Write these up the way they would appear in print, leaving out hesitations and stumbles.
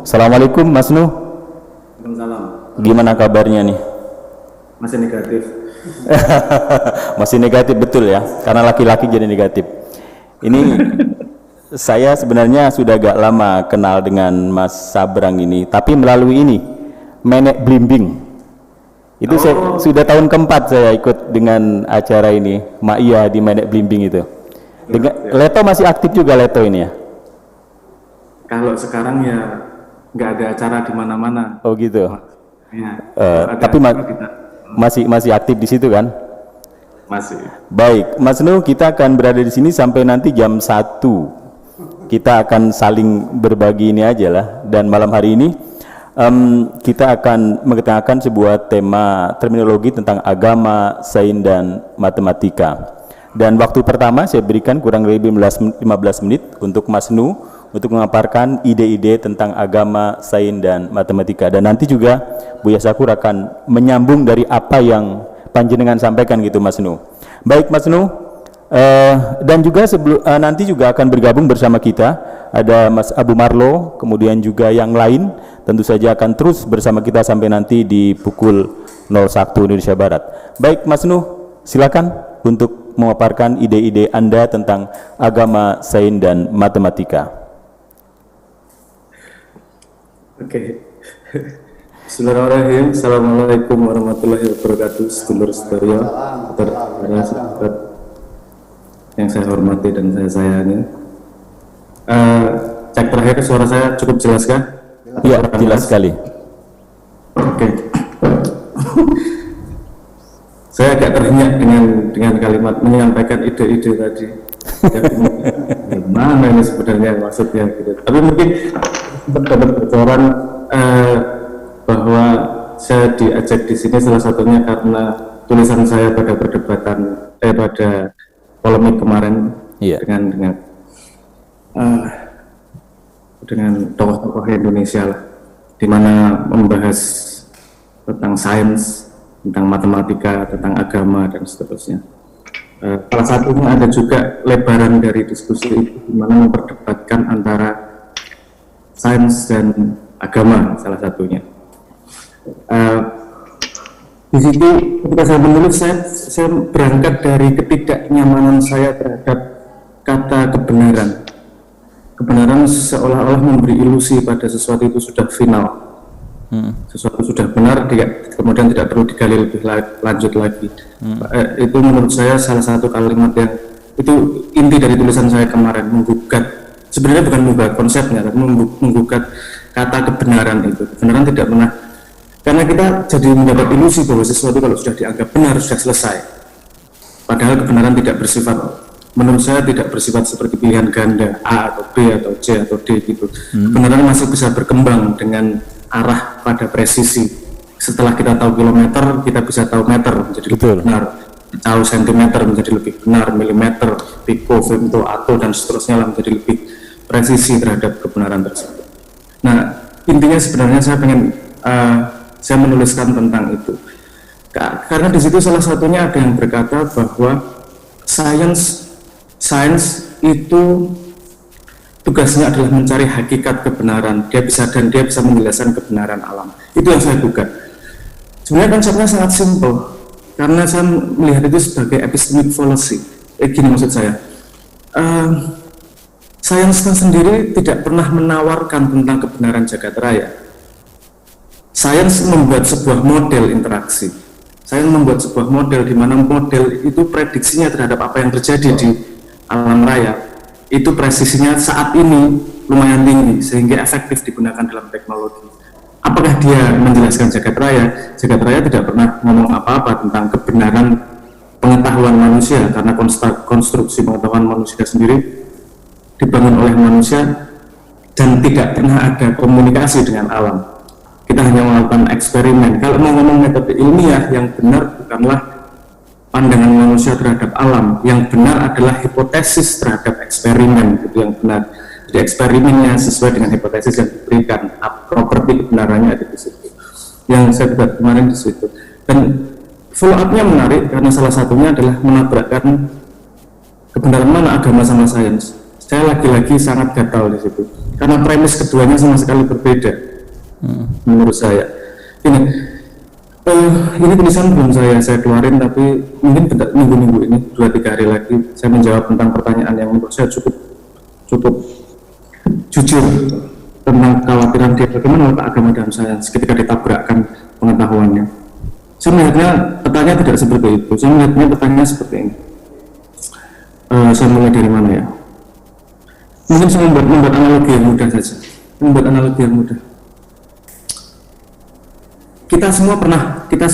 Assalamualaikum Mas Nu. Waalaikumsalam. Gimana kabarnya nih? Masih negatif. Masih negatif betul ya, karena laki-laki jadi negatif. Ini saya sebenarnya sudah agak lama kenal dengan Mas Sabrang ini, tapi melalui ini Menek Blimbing. Itu saya, sudah tahun keempat saya ikut dengan acara ini, Maia di Menek Blimbing itu. Leto masih aktif juga Leto ini ya? Kalau sekarang ya nggak ada acara di mana-mana. Oh gitu. Ya, Tapi masih aktif di situ kan? masih. Baik, Mas Nu, kita akan berada di sini sampai nanti jam 1. Kita akan saling berbagi ini aja lah. Dan malam hari ini kita akan mengetengahkan sebuah tema terminologi tentang agama, sains dan matematika. Dan waktu pertama saya berikan kurang lebih 15 menit untuk Mas Nu untuk memaparkan ide-ide tentang agama, sains dan matematika. Dan nanti juga Buya Sakur akan menyambung dari apa yang panjenengan sampaikan gitu Mas Nu. Baik Mas Nu, dan juga nanti juga akan bergabung bersama kita ada Mas Abu Marlo, kemudian juga yang lain tentu saja akan terus bersama kita sampai nanti di pukul 01 Indonesia Barat. Baik Mas Nu, silakan untuk memaparkan ide-ide Anda tentang agama, sains dan matematika. Oke. Bismillahirrahmanirrahim. Assalamualaikum warahmatullahi wabarakatuh. Sedulur-sedulur para sahabat yang saya hormati dan saya sayangi. Cek terakhir suara saya cukup jelas kah? Iya, jelas sekali. Oke. Saya agak teringat dengan kalimat menyampaikan ide-ide tadi. Gimana ini sebenarnya maksudnya gitu. Tapi mungkin dapat bocoran bahwa saya diajak di sini salah satunya karena tulisan saya pada perdebatan pada polemik kemarin dengan tokoh-tokoh Indonesia lah, di mana membahas tentang sains, tentang matematika, tentang agama dan seterusnya. Salah satunya ada juga lebaran dari diskusi itu, di mana memperdebatkan antara sains dan agama salah satunya. Di situ ketika saya menulis, saya berangkat dari ketidaknyamanan saya terhadap kata kebenaran. Kebenaran seolah-olah memberi ilusi pada sesuatu itu sudah final. Sesuatu sudah benar, kemudian tidak perlu digali lebih lanjut lagi. Itu menurut saya salah satu kalimat yang itu inti dari tulisan saya kemarin, menggugat, sebenarnya bukan menggugat konsepnya, tapi menggugat kata kebenaran itu. Kebenaran tidak pernah, karena kita jadi mendapat ilusi bahwa sesuatu kalau sudah dianggap benar sudah selesai, padahal kebenaran tidak bersifat, menurut saya tidak bersifat seperti pilihan ganda A atau B atau C atau D gitu. Kebenaran masih bisa berkembang dengan arah pada presisi. Setelah kita tahu kilometer, kita bisa tahu meter menjadi lebih benar, tahu sentimeter menjadi lebih benar, milimeter, piko, femto, ato dan seterusnya lah menjadi lebih presisi terhadap kebenaran tersebut. Nah, intinya sebenarnya saya menuliskan tentang itu karena di situ salah satunya ada yang berkata bahwa sains itu tugasnya adalah mencari hakikat kebenaran. Dia bisa menjelaskan kebenaran alam. Itu yang saya gugat. Sebenarnya konsepnya sangat simpel, karena saya melihat itu sebagai epistemic fallacy. Gini maksud saya, sains sendiri tidak pernah menawarkan tentang kebenaran jagat raya. Sains membuat sebuah model interaksi. Sains membuat sebuah model di mana model itu prediksinya terhadap apa yang terjadi di alam raya itu presisinya saat ini lumayan tinggi sehingga efektif digunakan dalam teknologi. Apakah dia menjelaskan jagat raya? Jagat raya tidak pernah ngomong apa-apa tentang kebenaran pengetahuan manusia, karena konstruksi pengetahuan manusia sendiri dibangun oleh manusia dan tidak pernah ada komunikasi dengan alam. Kita hanya melakukan eksperimen. Kalau mau ngomong metode ilmiah, yang benar bukanlah pandangan manusia terhadap alam, yang benar adalah hipotesis terhadap eksperimen, itu yang benar. Jadi eksperimennya sesuai dengan hipotesis yang diberikan, properti kebenarannya ada di situ. Yang saya buat kemarin di situ. Dan follow up-nya menarik karena salah satunya adalah menabrakkan kebenaran mana agama sama sains. Saya lagi-lagi sangat gatal di situ karena premis keduanya sama sekali berbeda menurut saya. Ini tulisan belum saya keluarin, tapi mungkin minggu-minggu ini 2-3 hari lagi saya menjawab tentang pertanyaan yang menurut saya cukup jujur tentang kekhawatiran dia bagaimana letak agama dalam sains ketika ditabrakkan pengetahuannya. Saya melihatnya petanya tidak seperti itu. Saya melihatnya petanya seperti ini. Saya mulai dari mana ya? Mungkin saya membuat analogi yang mudah saja. Kita semua pernah enggak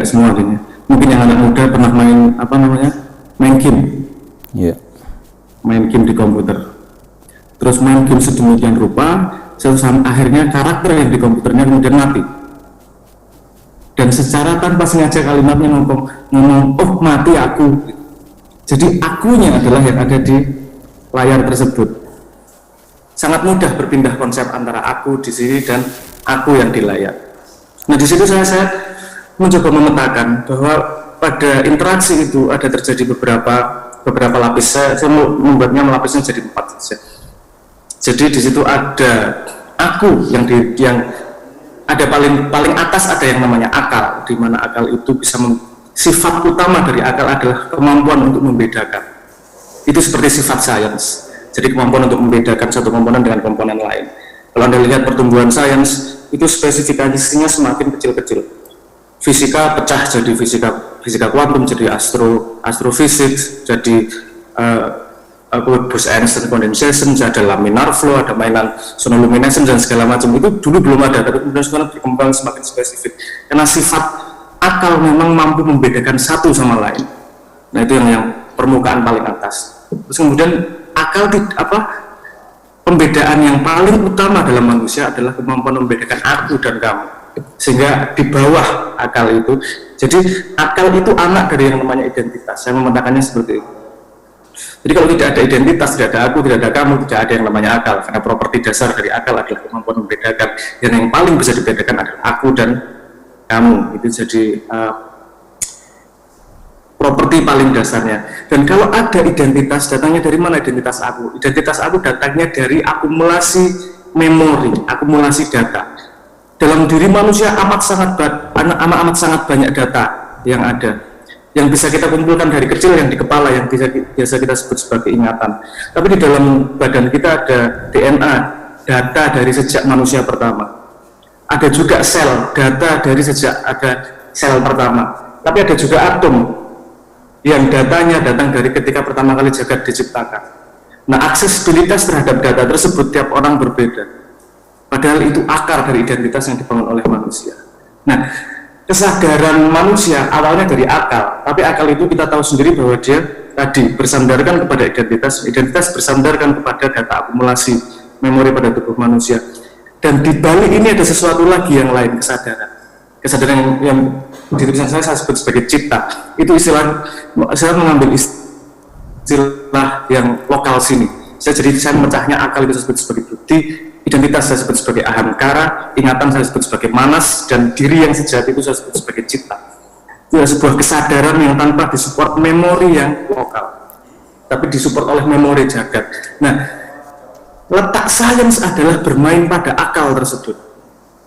semua kayaknya. Mungkin yang anak muda pernah main game. Yeah. Main game di komputer. Terus main game sedemikian rupa, akhirnya karakter yang di komputernya kemudian mati. Dan secara tanpa sengaja kalimatnya ngomong, oh mati aku. Jadi akunya adalah yang ada di layar tersebut. Sangat mudah berpindah konsep antara aku di sini dan aku yang di layar. Nah di situ saya mencoba memetakan bahwa pada interaksi itu ada terjadi beberapa lapis. Saya membuatnya melapisnya jadi 4 saja. Jadi di situ ada aku yang ada paling atas ada yang namanya akal, di mana akal itu bisa sifat utama dari akal adalah kemampuan untuk membedakan. Itu seperti sifat sains. Jadi kemampuan untuk membedakan satu komponen dengan komponen lain. Kalau Anda lihat pertumbuhan sains, itu spesifikasinya semakin kecil-kecil. Fisika pecah jadi fisika kuantum, jadi astrofisik, jadi Bose-Einstein condensation, ada laminar flow, ada mainan sonoluminescence dan segala macam. Itu dulu belum ada, tapi kemudian sekarang berkembang semakin spesifik. Karena sifat akal memang mampu membedakan satu sama lain. Nah itu yang permukaan paling atas. Terus kemudian akal pembedaan yang paling utama dalam manusia adalah kemampuan membedakan aku dan kamu. Sehingga di bawah akal itu, jadi akal itu anak dari yang namanya identitas. Saya memetakannya seperti itu. Jadi kalau tidak ada identitas, tidak ada aku, tidak ada kamu, tidak ada yang namanya akal. Karena properti dasar dari akal adalah kemampuan membedakan. Dan yang paling bisa dibedakan adalah aku dan kamu. Itu jadi properti paling dasarnya. Dan kalau ada identitas, datangnya dari mana identitas aku? Identitas aku datangnya dari akumulasi memori, akumulasi data. Dalam diri manusia amat sangat banyak data yang ada, yang bisa kita kumpulkan dari kecil, yang di kepala, yang biasa kita sebut sebagai ingatan. Tapi di dalam badan kita ada DNA, data dari sejak manusia pertama. Ada juga sel, data dari sejak ada sel pertama. Tapi ada juga atom, yang datanya datang dari ketika pertama kali jagat diciptakan. Nah, aksesibilitas terhadap data tersebut tiap orang berbeda. Padahal itu akar dari identitas yang dibangun oleh manusia. Nah, kesadaran manusia awalnya dari akal, tapi akal itu kita tahu sendiri bahwa dia tadi bersandarkan kepada identitas bersandarkan kepada data akumulasi memori pada tubuh manusia. Dan di balik ini ada sesuatu lagi yang lain, kesadaran yang di tulisan saya sebut sebagai cipta. Itu istilah, saya mengambil istilah yang lokal sini. Saya memecahnya akal itu saya sebut sebagai bukti, identitas saya sebut sebagai ahamkara, ingatan saya sebut sebagai manas, dan diri yang sejati itu saya sebut sebagai cipta. Itu adalah sebuah kesadaran yang tanpa disupport memori yang lokal, tapi disupport oleh memori jagat. Nah, letak sains adalah bermain pada akal tersebut.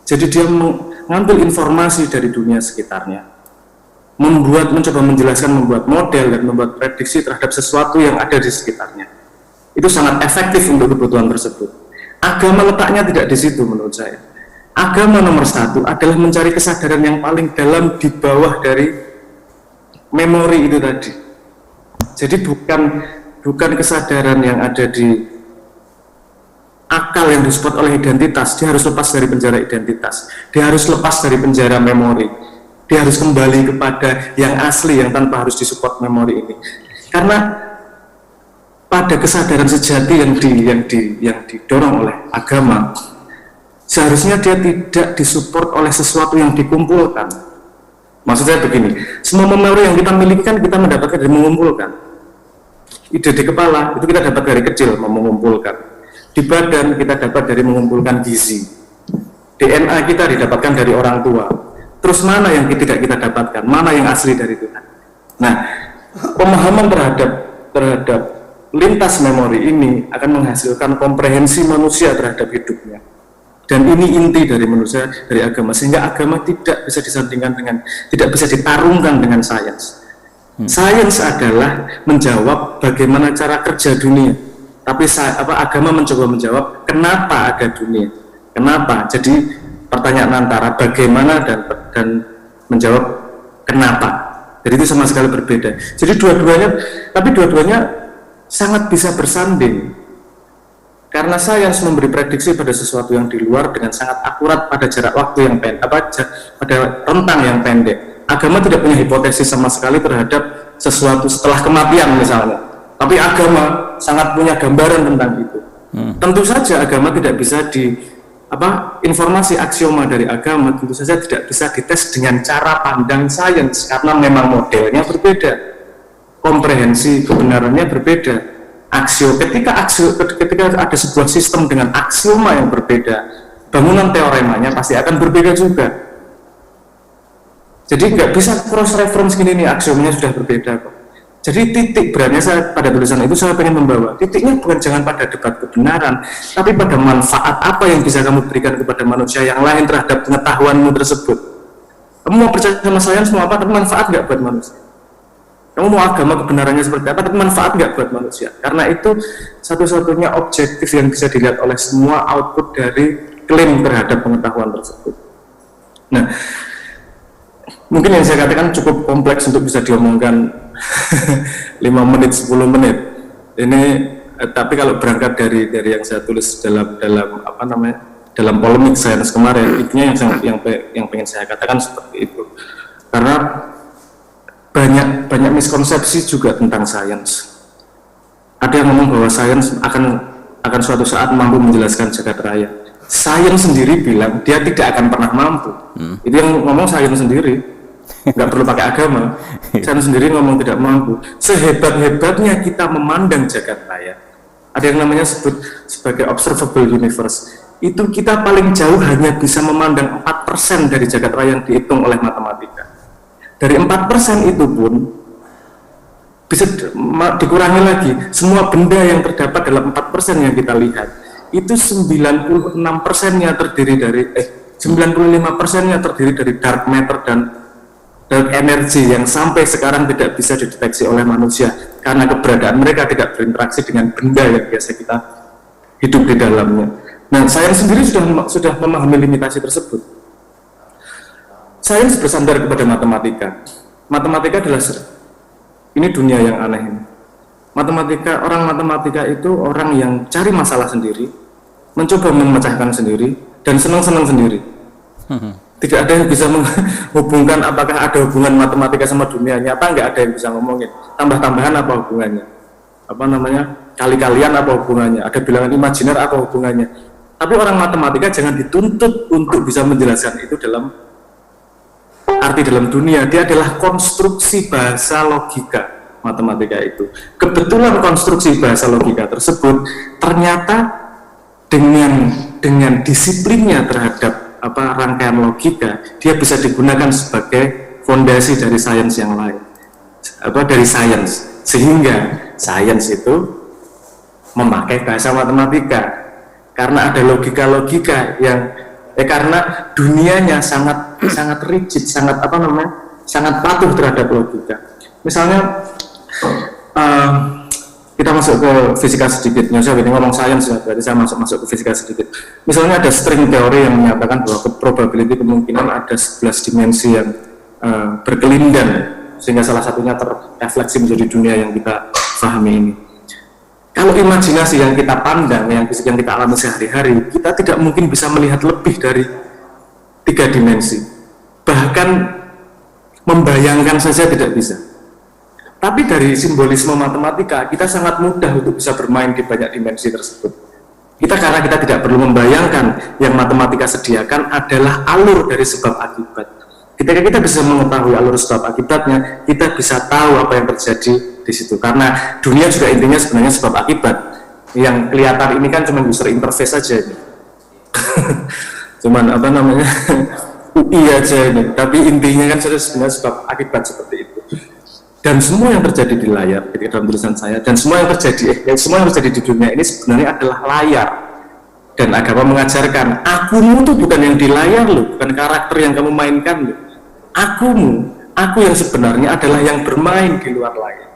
Jadi dia mengambil informasi dari dunia sekitarnya, mencoba menjelaskan, membuat model dan membuat prediksi terhadap sesuatu yang ada di sekitarnya. Itu sangat efektif untuk kebutuhan tersebut. Agama letaknya tidak di situ menurut saya. Agama nomor satu adalah mencari kesadaran yang paling dalam di bawah dari memori itu tadi. Jadi bukan kesadaran yang ada di akal yang disupport oleh identitas. Dia harus lepas dari penjara identitas. Dia harus lepas dari penjara memori. Dia harus kembali kepada yang asli yang tanpa harus disupport memori ini. Karena pada kesadaran sejati yang didorong oleh agama, seharusnya dia tidak disupport oleh sesuatu yang dikumpulkan. Maksud saya begini, semua memori yang kita miliki kan kita mendapatkan dari mengumpulkan. Ide di kepala itu kita dapat dari kecil, mengumpulkan. Di badan kita dapat dari mengumpulkan gizi. DNA kita didapatkan dari orang tua. Terus mana yang tidak kita dapatkan? Mana yang asli dari Tuhan? Nah, pemahaman terhadap lintas memori ini akan menghasilkan komprehensi manusia terhadap hidupnya. Dan ini inti dari manusia, dari agama, sehingga agama tidak bisa disandingkan dengan, tidak bisa ditarungkan dengan sains. Sains adalah menjawab bagaimana cara kerja dunia, tapi agama mencoba menjawab kenapa ada dunia, kenapa. Jadi pertanyaan antara bagaimana dan menjawab kenapa. Jadi itu sama sekali berbeda. Jadi dua-duanya sangat bisa bersanding. Karena sains memberi prediksi pada sesuatu yang di luar dengan sangat akurat pada jarak waktu yang pendek, pada rentang yang pendek. Agama tidak punya hipotesis sama sekali terhadap sesuatu setelah kematian misalnya. Tapi agama sangat punya gambaran tentang itu. Tentu saja agama tidak bisa informasi aksioma dari agama tentu saja tidak bisa dites dengan cara pandang sains karena memang modelnya berbeda, komprehensi kebenarannya berbeda. Ketika ada sebuah sistem dengan aksioma yang berbeda, bangunan teoremanya pasti akan berbeda juga. Jadi nggak bisa cross reference gini nih, aksiomanya sudah berbeda kok. Jadi titik beratnya saya pada tulisan itu saya ingin membawa titiknya bukan jangan pada debat kebenaran, tapi pada manfaat apa yang bisa kamu berikan kepada manusia yang lain terhadap pengetahuanmu tersebut. Kamu mau percaya sama sains mau apa, tapi manfaat nggak buat manusia. Kamu mau agama kebenarannya seperti apa, tapi manfaat nggak buat manusia. Karena itu satu-satunya objektif yang bisa dilihat oleh semua output dari klaim terhadap pengetahuan tersebut. Nah, mungkin yang saya katakan cukup kompleks untuk bisa diomongkan 5 menit, 10 menit. Ini, tapi kalau berangkat dari yang saya tulis dalam polemik sains kemarin, itunya yang pengen saya katakan seperti itu. Karena banyak miskonsepsi juga tentang sains. Ada yang ngomong bahwa sains akan suatu saat mampu menjelaskan jagat raya. Sains sendiri bilang dia tidak akan pernah mampu. Itu yang ngomong sains sendiri, nggak perlu pakai agama. Sains sendiri ngomong tidak mampu. Sehebat-hebatnya kita memandang jagat raya, ada yang namanya sebut sebagai observable universe. Itu kita paling jauh hanya bisa memandang 4% dari jagat raya yang dihitung oleh matematika. Dari 4% itu pun bisa dikurangi lagi. Semua benda yang terdapat dalam 4% yang kita lihat itu 96%-nya terdiri dari 95%-nya terdiri dari dark matter dan dark energy yang sampai sekarang tidak bisa dideteksi oleh manusia karena keberadaan mereka tidak berinteraksi dengan benda yang biasa kita hidup di dalamnya. Nah, sains sendiri sudah memahami limitasi tersebut. Sains bersandar kepada matematika. Matematika adalah ini dunia yang aneh ini. Orang matematika itu orang yang cari masalah sendiri, mencoba memecahkan sendiri, dan senang-senang sendiri. Tidak ada yang bisa menghubungkan apakah ada hubungan matematika sama dunia nyata, nggak ada yang bisa ngomongin. Tambah-tambahan apa hubungannya? Kali-kalian apa hubungannya? Ada bilangan imajiner apa hubungannya? Tapi orang matematika jangan dituntut untuk bisa menjelaskan itu dalam arti dalam dunia. Dia adalah konstruksi bahasa logika matematika itu. Kebetulan konstruksi bahasa logika tersebut ternyata dengan disiplinnya terhadap rangkaian logika, dia bisa digunakan sebagai fondasi dari sains yang lain. Dari sains, sehingga sains itu memakai bahasa matematika karena ada logika-logika yang karena dunianya sangat rigid, sangat patuh terhadap logika. Misalnya kita masuk ke fisika sedikit. Saya ini ngomong sains ya, berarti saya masuk ke fisika sedikit. Misalnya ada string teori yang menyatakan bahwa probability kemungkinan ada 11 dimensi yang berkelindan sehingga salah satunya terrefleksi menjadi dunia yang kita pahami ini. Kalau imajinasi yang kita pandang, yang kita alami sehari-hari, kita tidak mungkin bisa melihat lebih dari 3 dimensi. Bahkan membayangkan saja tidak bisa. Tapi dari simbolisme matematika, kita sangat mudah untuk bisa bermain di banyak dimensi tersebut. Karena kita tidak perlu membayangkan, yang matematika sediakan adalah alur dari sebab akibat. Ketika kita bisa mengetahui alur sebab akibatnya, kita bisa tahu apa yang terjadi di situ. Karena dunia juga intinya sebenarnya sebab akibat. Yang kelihatan ini kan cuma user interface saja ini. Cuman UI aja ini. Tapi intinya kan sebenarnya sebab akibat seperti itu. Dan semua yang terjadi di layar, ketika dalam tulisan saya, dan semua yang terjadi di dunia ini sebenarnya adalah layar. Dan agama mengajarkan, akumu itu bukan yang di layar loh, bukan karakter yang kamu mainkan loh. Aku yang sebenarnya adalah yang bermain di luar layar.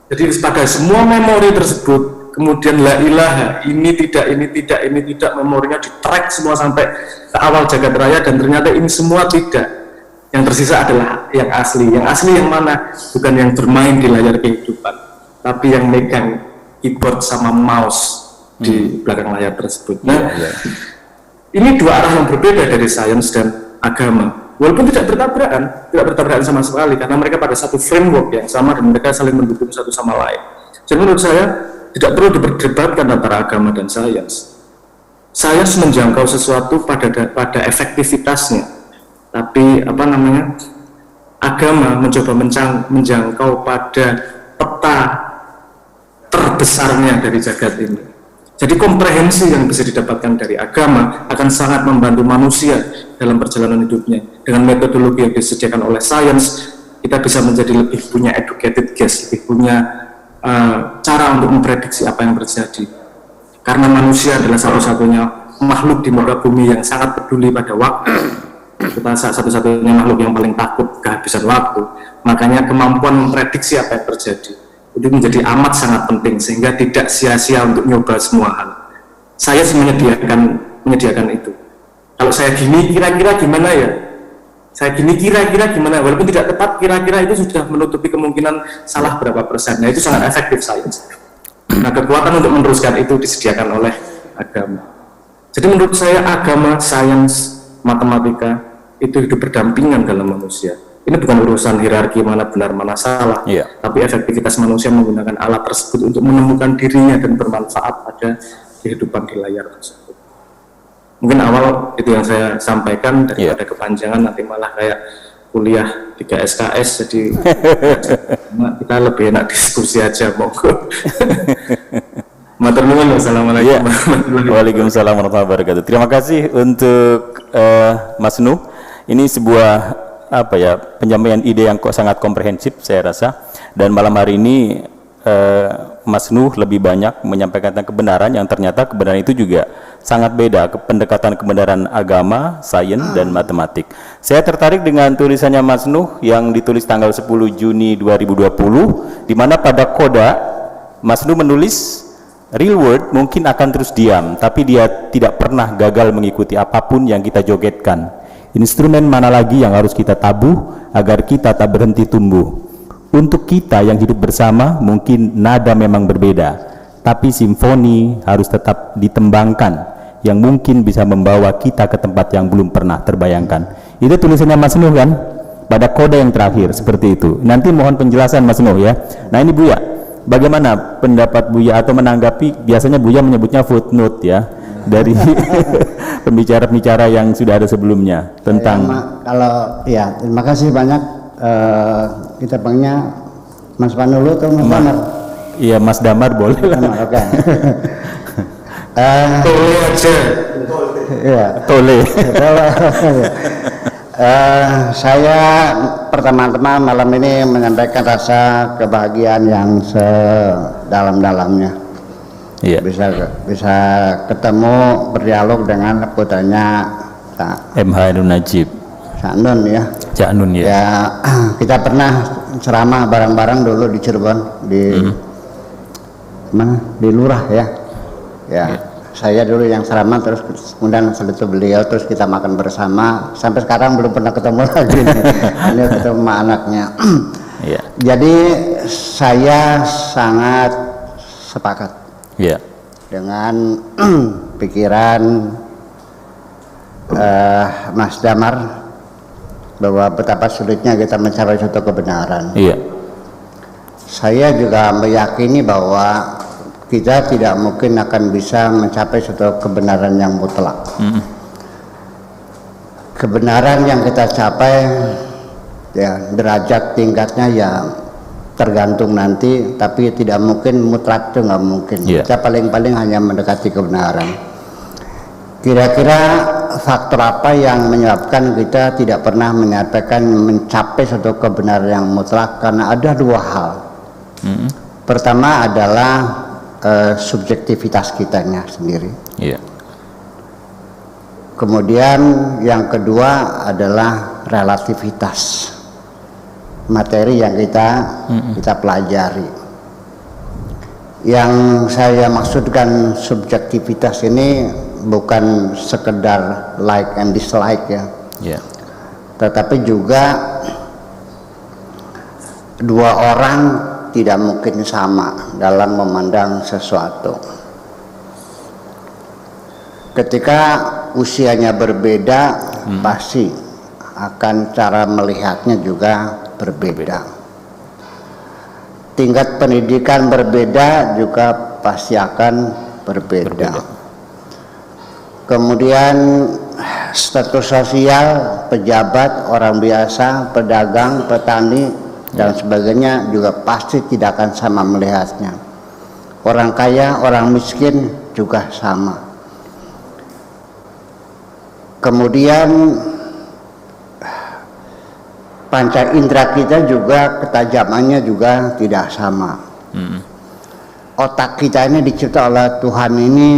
Jadi pada semua memori tersebut, kemudian la ilaha, ini tidak, memorinya di track semua sampai ke awal jagat raya, dan ternyata ini semua tidak. Yang tersisa adalah yang asli. Yang asli yang mana? Bukan yang bermain di layar kehidupan, tapi yang megang keyboard sama mouse di belakang layar tersebut. Nah, ini dua arah yang berbeda dari sains dan agama. Walaupun tidak bertabrakan sama sekali, karena mereka pada satu framework yang sama dan mereka saling mendukung satu sama lain. Jadi menurut saya tidak perlu diperdebatkan antara agama dan sains. Sains menjangkau sesuatu pada efektivitasnya, tapi agama mencoba menjangkau pada peta terbesarnya dari jagat ini. Jadi komprehensi yang bisa didapatkan dari agama akan sangat membantu manusia dalam perjalanan hidupnya. Dengan metodologi yang disediakan oleh sains, kita bisa menjadi lebih punya educated guess, lebih punya cara untuk memprediksi apa yang terjadi. Karena manusia adalah satu-satunya makhluk di muka bumi yang sangat peduli pada waktu. Kita satu-satunya makhluk yang paling takut kehabisan waktu. Makanya kemampuan memprediksi apa yang terjadi itu menjadi amat sangat penting, sehingga tidak sia-sia untuk nyoba semua hal. Saya menyediakan itu. Kalau saya gini kira-kira gimana ya? Saya gini kira-kira gimana? Walaupun tidak tepat, kira-kira itu sudah menutupi kemungkinan salah berapa persen. Nah, itu sangat efektif sains. Nah, kekuatan untuk meneruskan itu disediakan oleh agama. Jadi menurut saya agama, sains, matematika itu hidup berdampingan dalam manusia. Ini bukan urusan hierarki mana benar mana salah, tapi efektivitas manusia menggunakan alat tersebut untuk menemukan dirinya dan bermanfaat pada kehidupan di layar tersebut. Mungkin awal itu yang saya sampaikan, daripada kepanjangan nanti malah kayak kuliah 3 SKS, jadi kita lebih enak diskusi aja, monggo. Matur nuwun. Wassalamualaikum warahmatullahi wabarakatuh. Waalaikumsalam warahmatullahi wabarakatuh. Terima kasih untuk Mas Nuh. Ini sebuah penyampaian ide yang sangat komprehensif saya rasa, dan malam hari ini Mas Nuh lebih banyak menyampaikan tentang kebenaran yang ternyata kebenaran itu juga sangat beda, pendekatan kebenaran agama, sains dan matematik. Saya tertarik dengan tulisannya Mas Nuh yang ditulis tanggal 10 Juni 2020, di mana pada koda Mas Nuh menulis real world mungkin akan terus diam, tapi dia tidak pernah gagal mengikuti apapun yang kita jogetkan. Instrumen mana lagi yang harus kita tabuh agar kita tak berhenti tumbuh? Untuk kita yang hidup bersama, mungkin nada memang berbeda, tapi simfoni harus tetap ditembangkan, yang mungkin bisa membawa kita ke tempat yang belum pernah terbayangkan. Itu tulisannya Mas Nuh kan? Pada kode yang terakhir, seperti itu. Nanti mohon penjelasan Mas Nuh ya. Nah ini Buya, bagaimana pendapat Buya atau menanggapi, biasanya Buya menyebutnya footnote ya, dari pembicara-pembicara yang sudah ada sebelumnya tentang terima kasih banyak. Kita panggilnya Mas Panulu atau Mas Damar? Iya, Mas Damar boleh lah. Oke. Tole aja. Iya. Tole. Saya pertama-tama malam ini menyampaikan rasa kebahagiaan yang sedalam-dalamnya. Iya. Bisa ketemu berdialog dengan putranya MH Nun Najib. Cak Nun ya. Cak Nun ya. Ya, kita pernah ceramah bareng-bareng dulu di Cirebon, di mana? Di Lurah ya. Ya. Saya dulu yang ceramah, terus kemudian setelah itu beliau, terus kita makan bersama. Sampai sekarang belum pernah ketemu lagi. Ini ketemu sama anaknya. Iya. Jadi saya sangat sepakat dengan pikiran Mas Damar bahwa betapa sulitnya kita mencapai suatu kebenaran. Iya. Saya juga meyakini bahwa kita tidak mungkin akan bisa mencapai suatu kebenaran yang mutlak. Kebenaran yang kita capai ya derajat tingkatnya ya tergantung nanti, tapi tidak mungkin mutlak, itu nggak mungkin. Kita paling-paling hanya mendekati kebenaran. Kira-kira faktor apa yang menyebabkan kita tidak pernah menyampaikan mencapai suatu kebenaran yang mutlak? Karena ada dua hal. Pertama adalah subjektivitas kitanya sendiri. Iya. Kemudian yang kedua adalah relativitas materi yang kita pelajari. Yang saya maksudkan subjektivitas ini bukan sekedar like and dislike ya, tetapi juga dua orang tidak mungkin sama dalam memandang sesuatu. Ketika usianya berbeda, pasti akan cara melihatnya juga berbeda. Tingkat pendidikan berbeda juga pasti akan berbeda. Kemudian status sosial, pejabat, orang biasa, pedagang, petani, dan sebagainya juga pasti tidak akan sama melihatnya. Orang kaya, orang miskin juga sama. Kemudian panca indera kita juga ketajamannya juga tidak sama. Otak kita ini dicipta oleh Tuhan ini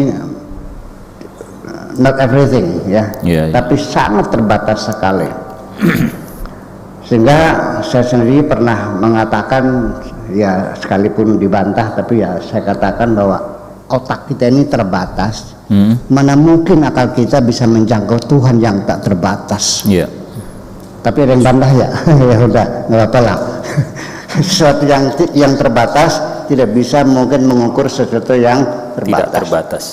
not everything ya, tapi sangat terbatas sekali. Sehingga saya sendiri pernah mengatakan, ya sekalipun dibantah, tapi ya saya katakan bahwa otak kita ini terbatas. Mana mungkin akal kita bisa menjangkau Tuhan yang tak terbatas. Tapi ada yang bantah ya, ya udah nggak apa-apa lah. Sesuatu yang terbatas tidak bisa mungkin mengukur sesuatu yang terbatas. Tidak terbatas.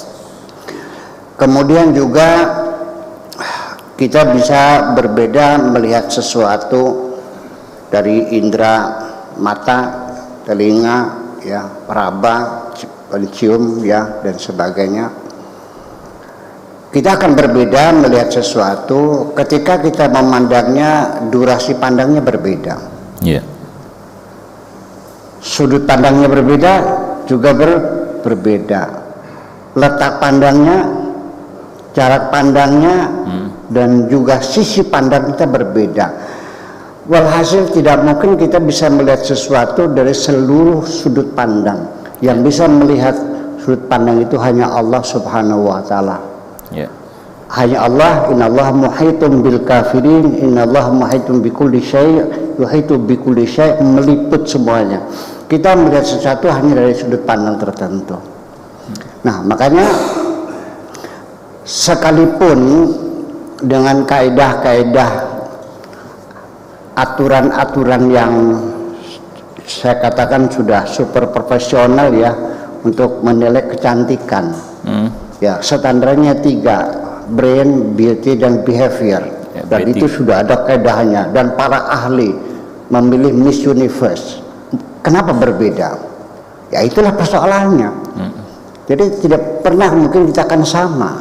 Kemudian juga kita bisa berbeda melihat sesuatu dari indera mata, telinga, ya, peraba, pencium, ya, dan sebagainya. Kita akan berbeda melihat sesuatu ketika kita memandangnya, durasi pandangnya berbeda. Sudut pandangnya berbeda, juga berbeda. Letak pandangnya, jarak pandangnya, dan juga sisi pandang kita berbeda. Walhasil tidak mungkin kita bisa melihat sesuatu dari seluruh sudut pandang. Yang bisa melihat sudut pandang itu hanya Allah Subhanahu wa Ta'ala. Hanya Allah. Innallaha muhitun bil kafirin, innallaha muhitun bikulli syai', yuhitu bikulli syai', meliput semuanya. Kita melihat sesuatu hanya dari sudut pandang tertentu. Nah, makanya sekalipun dengan kaedah-kaedah, aturan-aturan yang saya katakan sudah super profesional ya untuk menilai kecantikan, ya standarnya 3, brain, beauty, dan behavior, dan itu sudah ada kaedahnya, dan para ahli memilih Miss Universe. Kenapa berbeda? Ya itulah persoalannya. Jadi tidak pernah mungkin kita akan sama,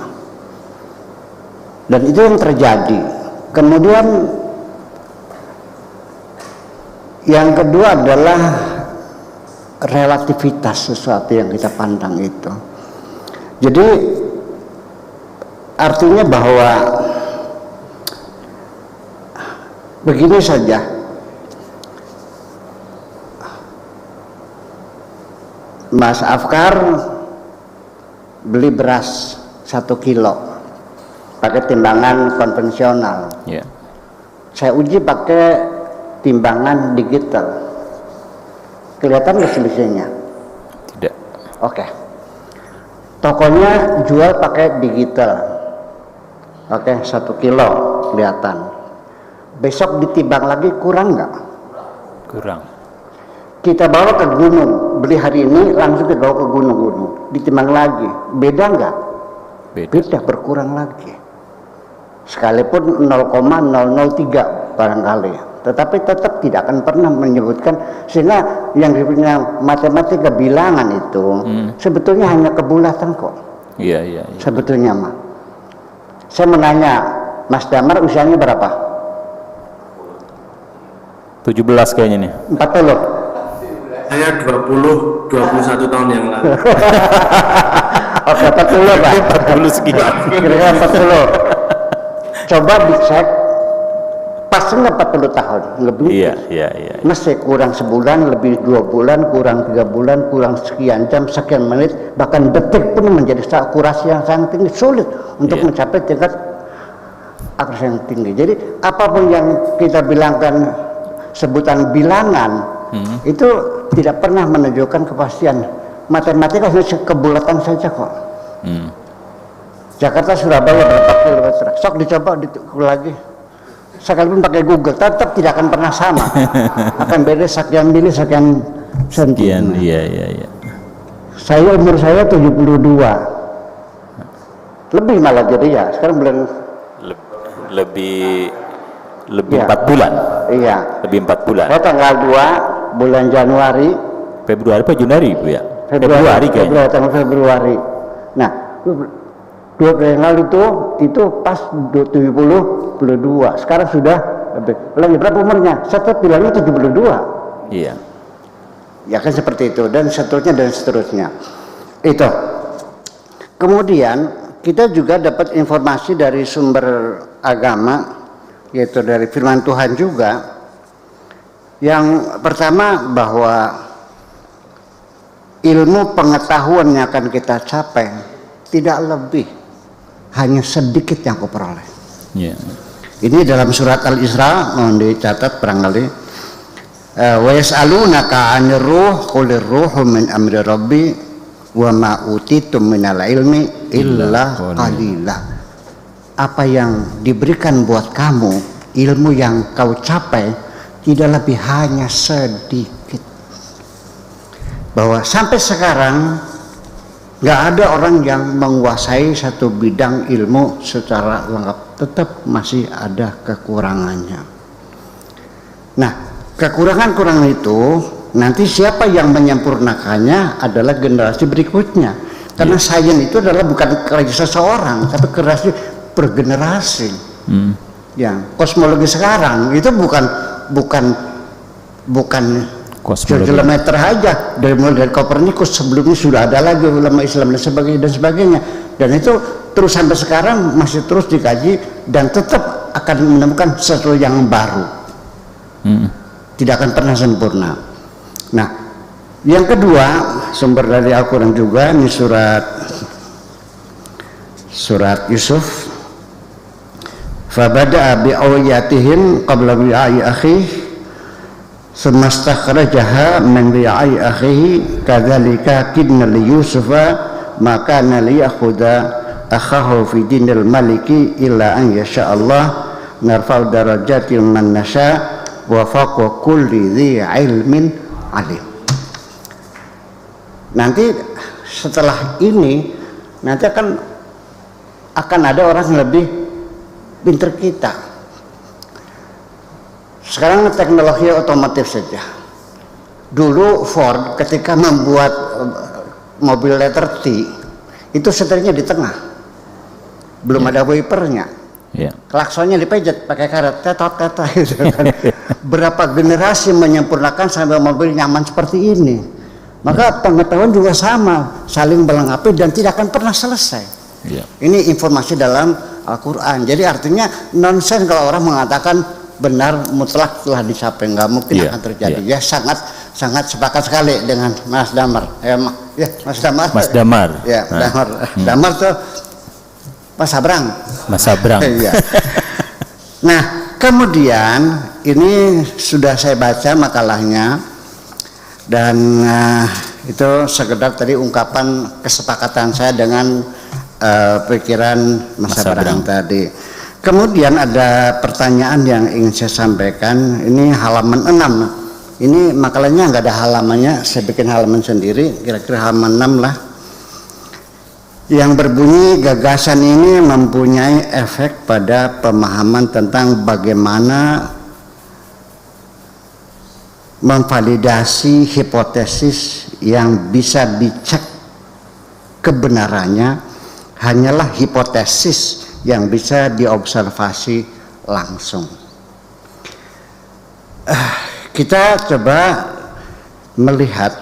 dan itu yang terjadi. Kemudian yang kedua adalah relativitas sesuatu yang kita pandang itu. Jadi artinya bahwa begini saja, Mas Afkar beli beras 1 kilo pakai timbangan konvensional. Saya uji pakai timbangan digital. Kelihatan nggak selisihnya? Tidak. Oke. Tokonya jual pakai digital. Oke, 1 kilo kelihatan. Besok ditimbang lagi kurang nggak? Kurang. Kita bawa ke gunung, beli hari ini langsung kita bawa ke gunung, ditimbang lagi, beda nggak? Beda, berkurang lagi. Sekalipun 0,003 barangkali, tetapi tetap tidak akan pernah menyebutkan, sehingga yang disebutnya matematika bilangan itu sebetulnya hanya kebulatan kok. Iya. Sebetulnya mah. Saya menanya, Mas Damar usianya berapa? 17 kayaknya nih. 40. Saya 21 tahun yang lalu. Oke, 40 Pak. 40 sekian. Kira-kira 40. Coba dicek, pastinya 40 tahun lebih. Iya. Mesti kurang sebulan, lebih 2 bulan, kurang 3 bulan, kurang sekian jam, sekian menit, bahkan detik pun menjadi akurasi yang sangat tinggi, sulit untuk mencapai tingkat akurasi yang tinggi. Jadi apapun yang kita bilangkan sebutan bilangan, itu tidak pernah menunjukkan kepastian. Matematika hanya kebulatan saja kok. Jakarta Surabaya berapa kilometer? Sok dicoba lagi. Sekalipun pakai Google tetap tidak akan pernah sama. Akan beda sekian mili, sekian senti. Iya. Umur saya 72. Lebih malah jadi ya. Sekarang bulan lebih Ya. 4 bulan. Iya. Lebih 4 bulan. Saya tanggal 2 bulan Januari. Februari apa Januari, Bu ya? Februari kayaknya. Tanggal Februari. Nah, 2 bulan yang lalu itu pas 72. Sekarang sudah lebih berapa umurnya? Saya bilangnya 72. Iya. Ya kan seperti itu dan seterusnya. Itu. Kemudian kita juga dapat informasi dari sumber agama, yaitu dari firman Tuhan juga. Yang pertama bahwa ilmu pengetahuan yang akan kita capai tidak lebih, hanya sedikit yang aku peroleh. Iya. Ini dalam surat Al-Isra, mohon dicatat barangkali. Wa yas'alunaka 'anir ruh qulir ruhu min amri rabbi wa ma utitum minal ilmi illa qalila. Apa yang diberikan buat kamu, ilmu yang kau capai tidak lebih, hanya sedikit. Bahwa sampai sekarang nggak ada orang yang menguasai satu bidang ilmu secara lengkap, tetap masih ada kekurangannya. Nah, kekurangan-kekurangan itu nanti siapa yang menyempurnakannya adalah generasi berikutnya. Karena sains itu adalah bukan kreasi seseorang, tapi kreasi bergenerasi. Ya, kosmologi sekarang itu bukan kilometer aja, dari Kopernikus, sebelumnya sudah ada lagi ulama Islam dan sebagainya, dan itu terus sampai sekarang masih terus dikaji dan tetap akan menemukan sesuatu yang baru. Tidak akan pernah sempurna. Nah, yang kedua, sumber dari Al-Quran juga, ini surat Yusuf. Fabada'a bi'awiyatihim qabla bi'ai akhih semastakhrajaha min bi'ai akhihi kadzalika kidna li Yusufa maka liyakhudha akhahu fi dinil maliki illa an yasha Allah narfa'u darajatil man nasha wa fawqa kulli dhi ilmin alim. Nanti setelah ini nanti akan ada orang yang lebih pintar kita. Sekarang teknologi otomotif saja. Dulu Ford ketika membuat mobil letter T itu setirnya di tengah, belum ada wipernya. Klaksonnya dipejet pakai karet, tetot gitu kan. Berapa generasi menyempurnakan sampai mobil nyaman seperti ini. Maka pengetahuan juga sama, saling melengkapi dan tidak akan pernah selesai. Ini informasi dalam Al-Quran. Jadi artinya nonsen kalau orang mengatakan benar mutlak telah dicapai, nggak mungkin akan terjadi. Ya sangat sepakat sekali dengan Mas Damar. Mas Damar. Ya, Damar tuh Mas Sabrang. Ya. Nah, kemudian ini sudah saya baca makalahnya dan itu sekedar tadi ungkapan kesepakatan saya dengan pikiran Mas Sabrang tadi. Kemudian ada pertanyaan yang ingin saya sampaikan. Ini halaman 6. Ini makalahnya nggak ada halamannya, saya bikin halaman sendiri, kira-kira halaman 6 lah. Yang berbunyi, gagasan ini mempunyai efek pada pemahaman tentang bagaimana memvalidasi hipotesis yang bisa dicek kebenarannya hanyalah hipotesis yang bisa diobservasi langsung. Kita coba melihat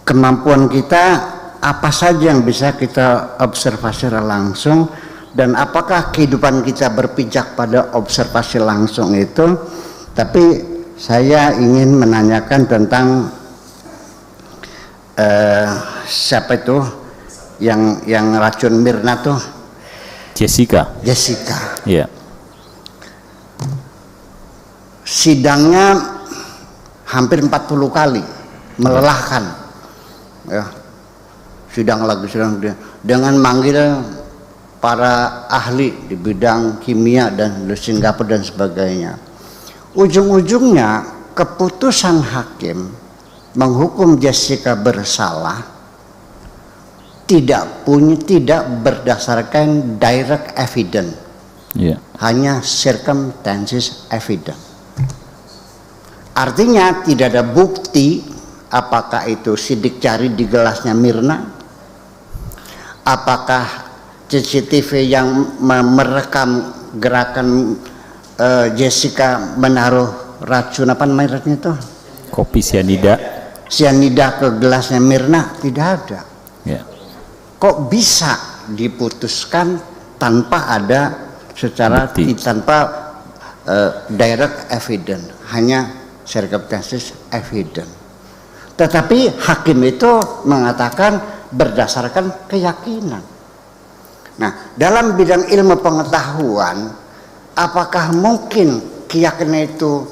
kemampuan kita apa saja yang bisa kita observasi secara langsung dan apakah kehidupan kita berpijak pada observasi langsung itu. Tapi saya ingin menanyakan tentang siapa itu yang racun Mirna tuh? Jessica. Iya. Sidangnya hampir 40 kali, melelahkan ya. Sidang dengan manggil para ahli di bidang kimia dan Singapura dan sebagainya. Ujung-ujungnya keputusan hakim menghukum Jessica bersalah tidak berdasarkan direct evidence, hanya circumstances evidence. Artinya tidak ada bukti apakah itu sidik jari di gelasnya Mirna, apakah CCTV yang merekam gerakan Jessica menaruh racun apa namanya itu? Kopi sianida ke gelasnya Mirna, tidak ada. Ya. Kok bisa diputuskan tanpa ada secara tanpa direct evidence, hanya circumstances evidence. Tetapi hakim itu mengatakan berdasarkan keyakinan. Nah, dalam bidang ilmu pengetahuan, apakah mungkin keyakinan itu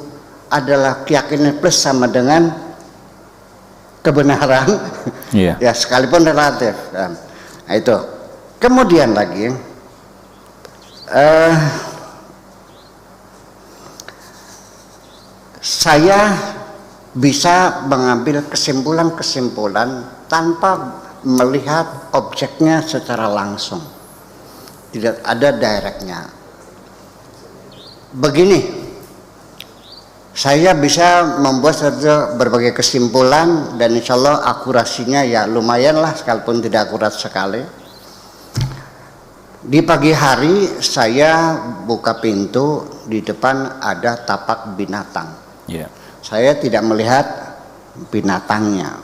adalah keyakinan plus sama dengan kebenaran? Iya. Ya, sekalipun relatif. Nah, itu. Kemudian lagi, saya bisa mengambil kesimpulan-kesimpulan tanpa melihat objeknya secara langsung, tidak ada directnya. Begini, saya bisa membuat berbagai kesimpulan dan insya Allah akurasinya ya lumayan lah, sekalipun tidak akurat sekali. Di pagi hari saya buka pintu, di depan ada tapak binatang. Yeah. Saya tidak melihat binatangnya,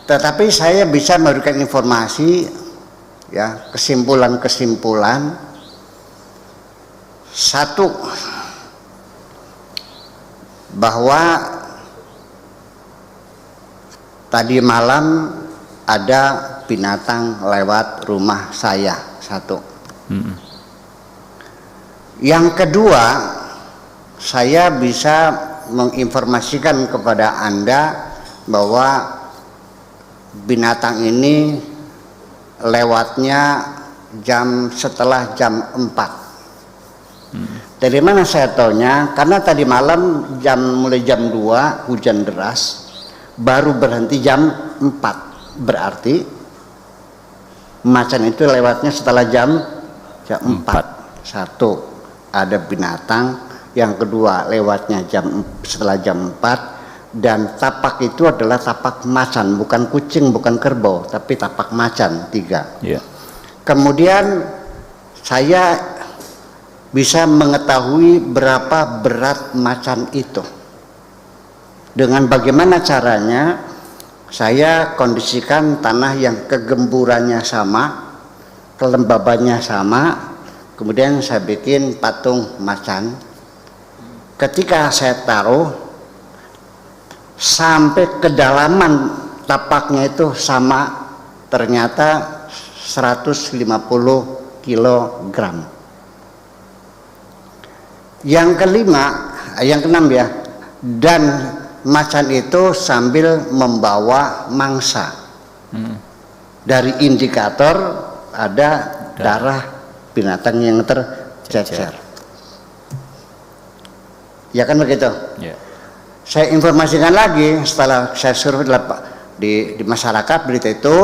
tetapi saya bisa memberikan informasi, ya, kesimpulan-kesimpulan. Satu, bahwa tadi malam ada binatang lewat rumah saya, satu. Yang kedua, saya bisa menginformasikan kepada Anda bahwa binatang ini lewatnya setelah jam 4. Dari mana saya taunya? Karena tadi malam mulai jam 2 hujan deras, baru berhenti jam 4. Berarti macan itu lewatnya setelah jam 4. Satu, ada binatang. Yang kedua, lewatnya setelah jam 4, dan tapak itu adalah tapak macan, bukan kucing, bukan kerbau, tapi tapak macan, 3. Yeah. Kemudian saya bisa mengetahui berapa berat macan itu. Dengan bagaimana caranya? Saya kondisikan tanah yang kegemburannya sama, kelembabannya sama, kemudian saya bikin patung macan. Ketika saya taruh, sampai kedalaman tapaknya itu sama, ternyata 150 kilogram. Yang keenam ya, dan macan itu sambil membawa mangsa. Dari indikator ada darah binatang yang tercecer. Ya kan begitu? Yeah. Saya informasikan lagi setelah saya suruh di masyarakat berita itu,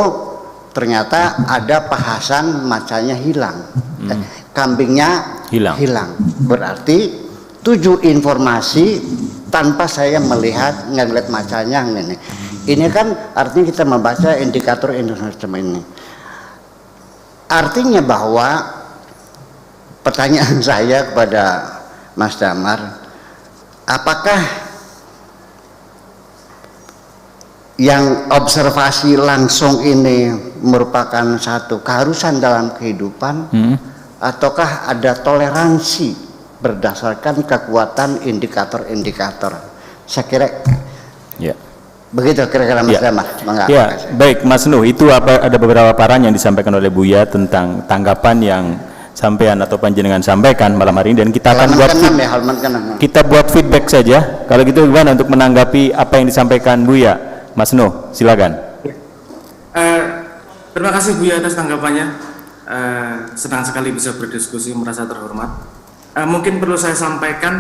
ternyata ada pahasan macannya hilang, kambingnya hilang. Berarti 7 informasi tanpa saya ngelihat macannya ini. Ini kan artinya kita membaca indikator semacam ini. Artinya bahwa pertanyaan saya kepada Mas Damar, apakah yang observasi langsung ini merupakan satu keharusan dalam kehidupan, ataukah ada toleransi berdasarkan kekuatan indikator-indikator? Saya kira begitu kira-kira Mas Damar. Ya, baik Mas Nuh, itu ada beberapa paparan yang disampaikan oleh Buya tentang tanggapan yang sampean atau panjenengan sampaikan malam hari ini, dan kita akan buat feedback saja. Kalau gitu gimana untuk menanggapi apa yang disampaikan Buya? Mas Nuh, silakan. Terima kasih Buya atas tanggapannya. Senang sekali bisa berdiskusi, merasa terhormat. Mungkin perlu saya sampaikan,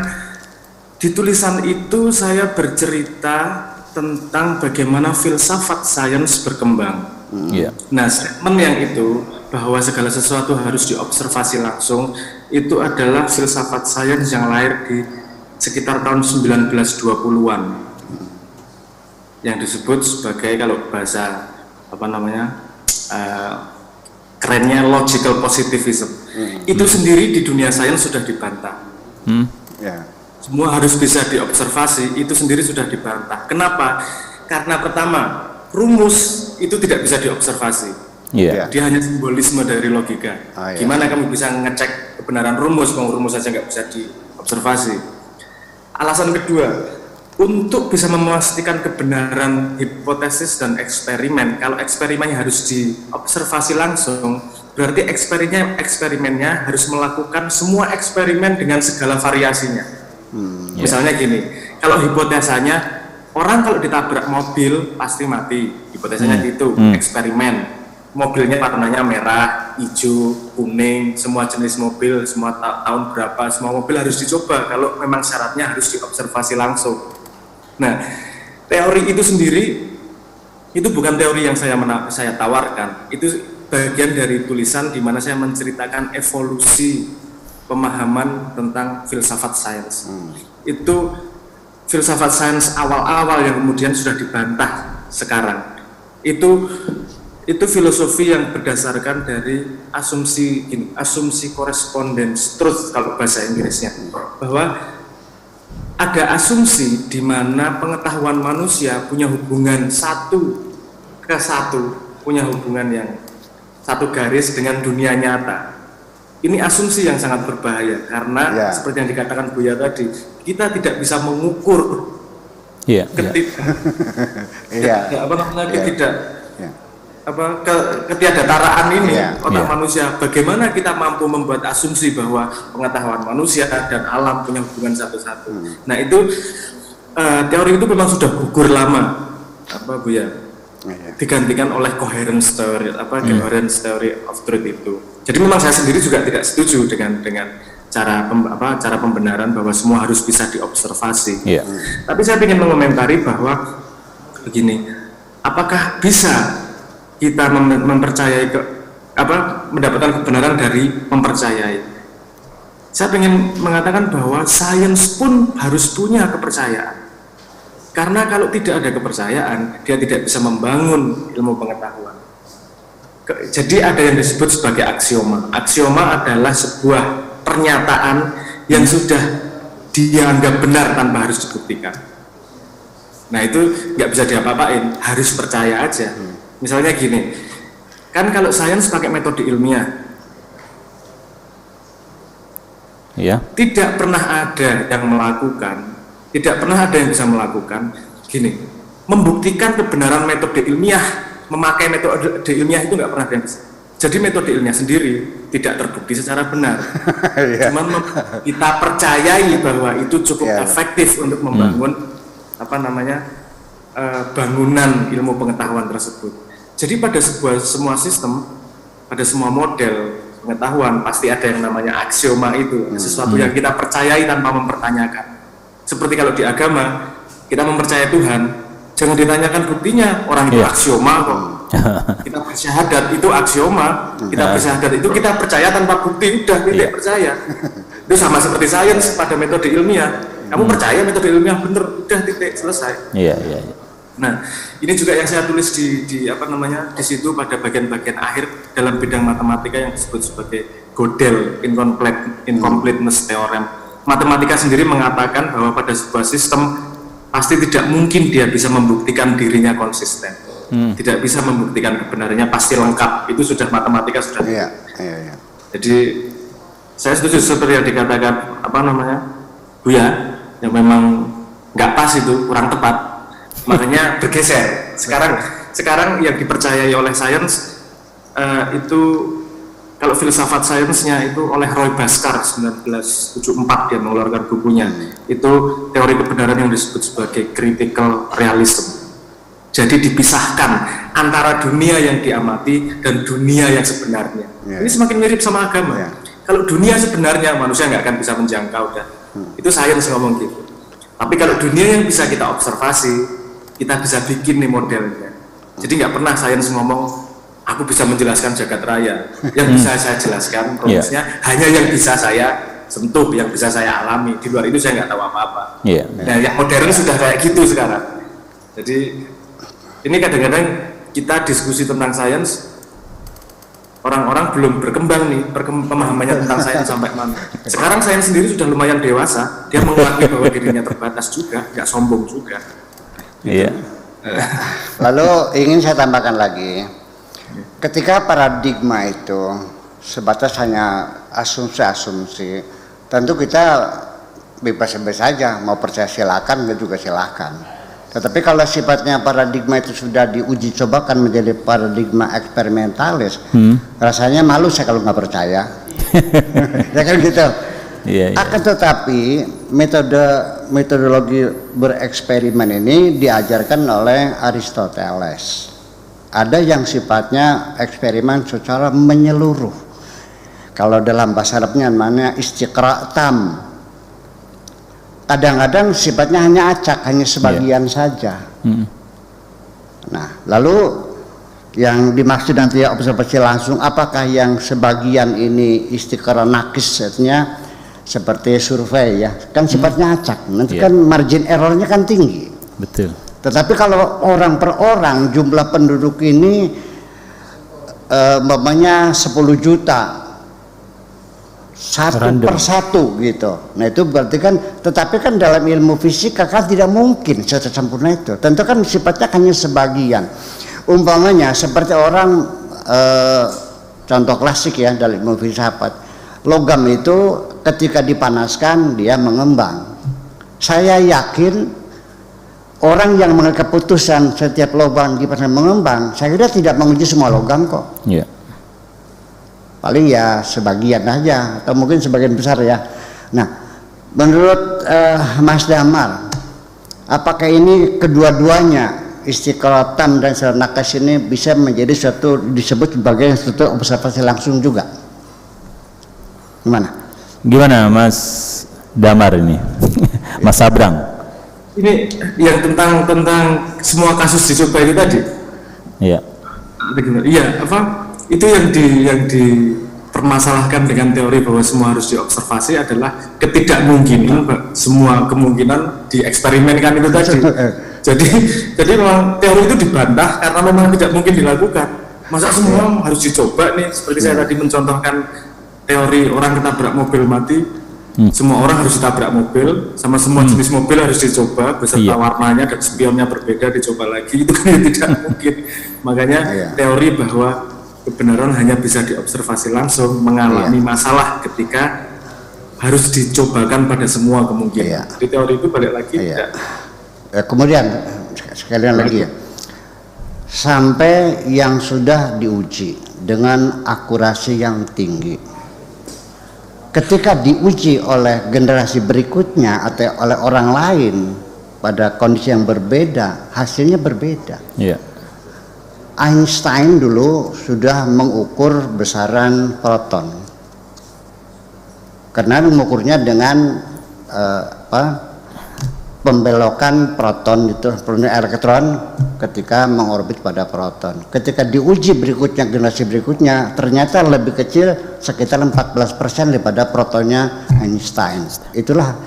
di tulisan itu saya bercerita tentang bagaimana filsafat sains berkembang. Nah, statement yang itu bahwa segala sesuatu harus diobservasi langsung itu adalah filsafat sains yang lahir di sekitar tahun 1920-an, yang disebut sebagai, kalau bahasa kerennya, logical positivism. Itu sendiri di dunia sains sudah dibantah. Semua harus bisa diobservasi, itu sendiri sudah dibantah. Kenapa? Karena pertama, rumus itu tidak bisa diobservasi. Dia hanya simbolisme dari logika. Gimana kamu bisa ngecek kebenaran rumus kalau rumus saja nggak bisa diobservasi? Alasan kedua, untuk bisa memastikan kebenaran hipotesis dan eksperimen, kalau eksperimennya harus diobservasi langsung, berarti eksperimennya harus melakukan semua eksperimen dengan segala variasinya. Misalnya gini, kalau hipotesanya orang kalau ditabrak mobil pasti mati, hipotesanya gitu. Eksperimen, mobilnya warnanya merah, hijau, kuning, semua jenis mobil, semua tahun berapa, semua mobil harus dicoba kalau memang syaratnya harus diobservasi langsung. Nah, teori itu sendiri itu bukan teori yang saya tawarkan, itu bagian dari tulisan di mana saya menceritakan evolusi pemahaman tentang filsafat sains. Itu filsafat sains awal-awal yang kemudian sudah dibantah sekarang. Itu filosofi yang berdasarkan dari asumsi correspondence truth kalau bahasa Inggrisnya, bahwa ada asumsi di mana pengetahuan manusia punya hubungan satu ke satu, punya hubungan yang satu garis dengan dunia nyata. Ini asumsi yang sangat berbahaya karena seperti yang dikatakan Buya tadi, kita tidak bisa mengukur ketiadaan ini otak manusia. Bagaimana kita mampu membuat asumsi bahwa pengetahuan manusia dan alam punya hubungan satu-satu. Nah, itu teori itu memang sudah gugur lama, Buya, digantikan oleh coherence theory, coherence theory of truth itu. Jadi memang saya sendiri juga tidak setuju dengan cara pembenaran bahwa semua harus bisa diobservasi. Tapi saya ingin mengomentari bahwa begini, apakah bisa kita mempercayai mendapatkan kebenaran dari mempercayai? Saya ingin mengatakan bahwa sains pun harus punya kepercayaan. Karena kalau tidak ada kepercayaan, dia tidak bisa membangun ilmu pengetahuan. Jadi ada yang disebut sebagai aksioma. Aksioma adalah sebuah pernyataan yang sudah dianggap benar tanpa harus dibuktikan. Nah, itu nggak bisa diapa-apain, harus percaya aja. Misalnya gini, kan kalau sains pakai metode ilmiah, tidak pernah ada yang melakukan, tidak pernah ada yang bisa melakukan gini, membuktikan kebenaran metode ilmiah. Memakai metode ilmiah itu nggak pernah ada yang bisa. Jadi metode ilmiah sendiri tidak terbukti secara benar. Cuman kita percayai bahwa itu cukup efektif untuk membangun bangunan ilmu pengetahuan tersebut. Jadi pada semua sistem, pada semua model pengetahuan pasti ada yang namanya aksioma itu, sesuatu yang kita percayai tanpa mempertanyakan. Seperti kalau di agama kita mempercayai Tuhan, jangan ditanyakan buktinya, orang itu aksioma kok. Kita bersyahadat itu aksioma, kita bersyahadat itu kita percaya tanpa bukti, udah tidak percaya. Itu sama seperti sains pada metode ilmiah. Kamu percaya metode ilmiah bener, udah titik, selesai. Nah, ini juga yang saya tulis di situ pada bagian-bagian akhir dalam bidang matematika yang disebut sebagai Gödel incompleteness theorem. Matematika sendiri mengatakan bahwa pada sebuah sistem pasti tidak mungkin dia bisa membuktikan dirinya konsisten. Tidak bisa membuktikan kebenarannya pasti lengkap. Itu sudah matematika sudah. Iya. Jadi saya setuju seperti yang dikatakan Buya, yang memang nggak pas itu, kurang tepat. Makanya bergeser. Sekarang yang dipercayai oleh sains itu, kalau filsafat sainsnya itu oleh Roy Bhaskar 1974 dia mengeluarkan bukunya. Itu teori kebenaran yang disebut sebagai critical realism. Jadi dipisahkan antara dunia yang diamati dan dunia yang sebenarnya. Ini semakin mirip sama agama. Kalau dunia sebenarnya manusia nggak akan bisa menjangkau dah. Itu sains ngomong gitu. Tapi kalau dunia yang bisa kita observasi, kita bisa bikin nih modelnya. Jadi nggak pernah sains ngomong aku bisa menjelaskan jagat raya. Yang bisa saya jelaskan prosesnya hanya yang bisa saya sentuh, yang bisa saya alami. Di luar itu saya nggak tahu apa-apa. Nah, yang modern sudah kayak gitu sekarang. Jadi ini kadang-kadang kita diskusi tentang sains, orang-orang belum berkembang nih pemahamannya tentang sains sampai mana. Sekarang sains sendiri sudah lumayan dewasa, dia mengakui bahwa dirinya terbatas juga, nggak sombong juga. Iya. Lalu ingin saya tambahkan lagi, ketika paradigma itu sebatas hanya asumsi-asumsi, tentu kita bebas-bebas saja, mau percaya silakan, enggak juga silakan. Tetapi kalau sifatnya paradigma itu sudah diuji cobakan menjadi paradigma eksperimentalis, rasanya malu saya kalau nggak percaya. Ya kan gitu. Akan tetapi metodologi bereksperimen ini diajarkan oleh Aristoteles. Ada yang sifatnya eksperimen secara menyeluruh. Kalau dalam bahasa Arabnya namanya istiqra' tam. Kadang-kadang sifatnya hanya acak, hanya sebagian saja. Nah, lalu yang dimaksud nanti observasi langsung, apakah yang sebagian ini istiqra nakis setnya seperti survei ya, kan sifatnya acak, nanti kan margin errornya kan tinggi. Betul. Tetapi kalau orang per orang jumlah penduduk ini umpamanya 10 juta, satu per satu gitu. Nah itu berarti kan, tetapi kan dalam ilmu fisika kan tidak mungkin sempurna itu. Tentu kan sifatnya hanya sebagian. Umpamanya seperti orang contoh klasik ya dalam ilmu filsafat, logam itu ketika dipanaskan dia mengembang. Saya yakin orang yang mengambil keputusan setiap logam dipanaskan mengembang, saya kira tidak menguji semua logam kok. Paling ya sebagian aja atau mungkin sebagian besar ya. Nah, menurut Mas Damar, apakah ini kedua-duanya istiqra' tam dan nakis ini bisa menjadi suatu disebut sebagai suatu observasi langsung juga? Gimana Mas Damar ini? Mas Sabrang. Ini yang tentang semua kasus dicoba itu tadi. Iya. Itu yang dipermasalahkan dengan teori bahwa semua harus diobservasi adalah ketidakmungkinan semua kemungkinan dieksperimenkan itu tadi. Jadi memang teori itu dibantah karena memang tidak mungkin dilakukan. Masa semua harus dicoba nih, seperti saya tadi mencontohkan teori orang ketabrak mobil mati. Semua orang harus ditabrak mobil, sama semua jenis mobil harus dicoba beserta warnanya dan spionnya berbeda dicoba lagi, itu kan tidak mungkin. Makanya teori bahwa kebenaran hanya bisa diobservasi langsung mengalami masalah ketika harus dicobakan pada semua kemungkinan. Di teori itu balik lagi tidak. Kemudian sekalian lagi ya, sampai yang sudah diuji dengan akurasi yang tinggi, ketika diuji oleh generasi berikutnya atau oleh orang lain pada kondisi yang berbeda, hasilnya berbeda. Einstein dulu sudah mengukur besaran proton, karena mengukurnya dengan pembelokan proton itu elektron ketika mengorbit pada proton. Ketika diuji berikutnya, generasi berikutnya, ternyata lebih kecil sekitar 14% daripada protonnya Einstein. Itulah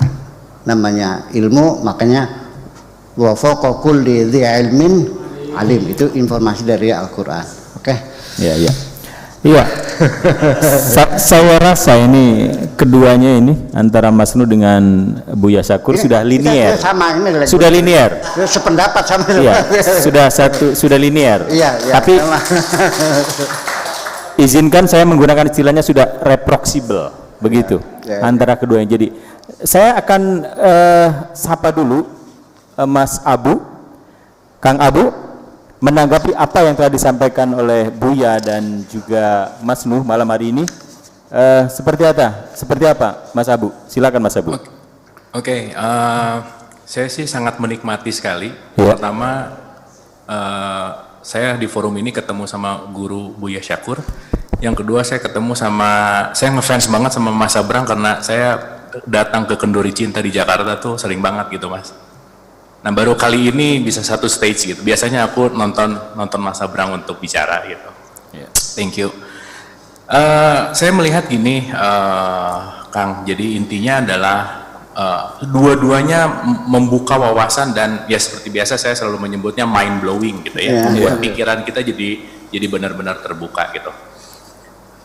namanya ilmu, makanya wa fawqa kulli dzi ilmin alim, itu informasi dari Al-Quran. Oke. Iya. Saya rasa ini keduanya ini antara Mas Nu dengan Buya Syakur sudah linier. Sama ini. Sudah linier. Sependapat sama. Iya, sudah linier. Iya. Tapi sama. izinkan saya menggunakan istilahnya sudah reproksibel, begitu Ya. antara keduanya. Jadi saya akan sapa dulu Mas Abu, Kang Abu, menanggapi apa yang telah disampaikan oleh Buya dan juga Mas Nuh malam hari ini. Seperti apa, Mas Abu? Silakan Mas Abu. Oke, saya sih sangat menikmati sekali. Ya. Pertama, saya di forum ini ketemu sama guru Buya Syakur. Yang kedua, saya ngefans banget sama Mas Abrang karena saya datang ke Kenduri Cinta di Jakarta tuh sering banget gitu, Mas. Nah, baru kali ini bisa satu stage gitu. Biasanya aku nonton Mas Abrang untuk bicara gitu. Yeah. Thank you. Saya melihat gini, Kang. Jadi intinya adalah dua-duanya membuka wawasan dan ya seperti biasa saya selalu menyebutnya mind blowing gitu ya. Membuat pikiran kita jadi benar-benar terbuka gitu.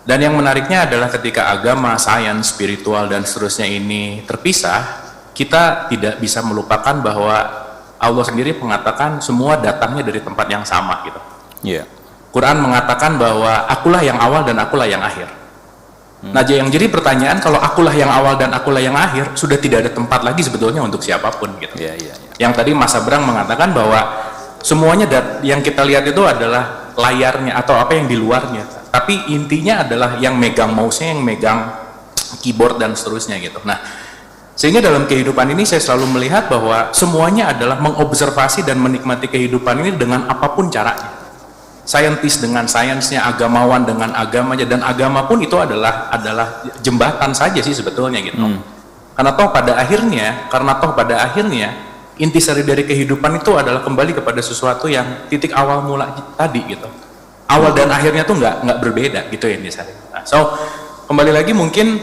Dan yang menariknya adalah ketika agama, sains, spiritual dan seterusnya ini terpisah, kita tidak bisa melupakan bahwa Allah sendiri mengatakan semua datangnya dari tempat yang sama gitu. Iya. Quran mengatakan bahwa akulah yang awal dan akulah yang akhir. Nah, yang jadi pertanyaan, kalau akulah yang awal dan akulah yang akhir, sudah tidak ada tempat lagi sebetulnya untuk siapapun gitu. Iya. Yang tadi Mas Abrang mengatakan bahwa semuanya yang kita lihat itu adalah layarnya atau apa yang di luarnya. Tapi intinya adalah yang megang mouse-nya, yang megang keyboard dan seterusnya gitu. Nah, sehingga dalam kehidupan ini saya selalu melihat bahwa semuanya adalah mengobservasi dan menikmati kehidupan ini dengan apapun caranya. Saintis dengan sainsnya, agamawan dengan agamanya, dan agama pun itu adalah jembatan saja sih sebetulnya gitu. Karena toh pada akhirnya intisari dari kehidupan itu adalah kembali kepada sesuatu yang titik awal mula tadi gitu. Awal dan akhirnya tuh nggak berbeda gitu ya intisari. Nah, so kembali lagi mungkin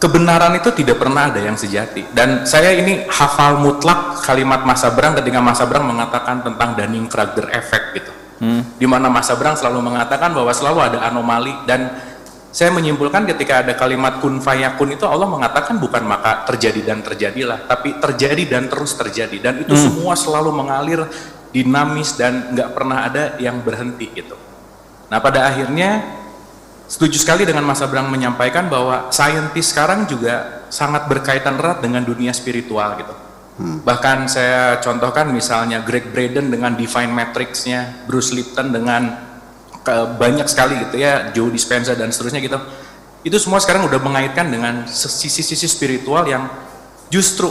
kebenaran itu tidak pernah ada yang sejati, dan saya ini hafal mutlak kalimat Mas Abrang ketika Mas Abrang mengatakan tentang Dunning-Kruger effect gitu, di mana Mas Abrang selalu mengatakan bahwa selalu ada anomali, dan saya menyimpulkan ketika ada kalimat kun fayakun itu Allah mengatakan bukan maka terjadi dan terjadilah, tapi terjadi dan terus terjadi, dan itu semua selalu mengalir dinamis dan nggak pernah ada yang berhenti gitu. Nah, pada akhirnya setuju sekali dengan Mas Abrang menyampaikan bahwa saintis sekarang juga sangat berkaitan erat dengan dunia spiritual gitu. Bahkan saya contohkan misalnya Greg Braden dengan Divine Matrix-nya, Bruce Lipton dengan banyak sekali gitu ya, Joe Dispenza dan seterusnya gitu. Itu semua sekarang udah mengaitkan dengan sisi-sisi spiritual yang justru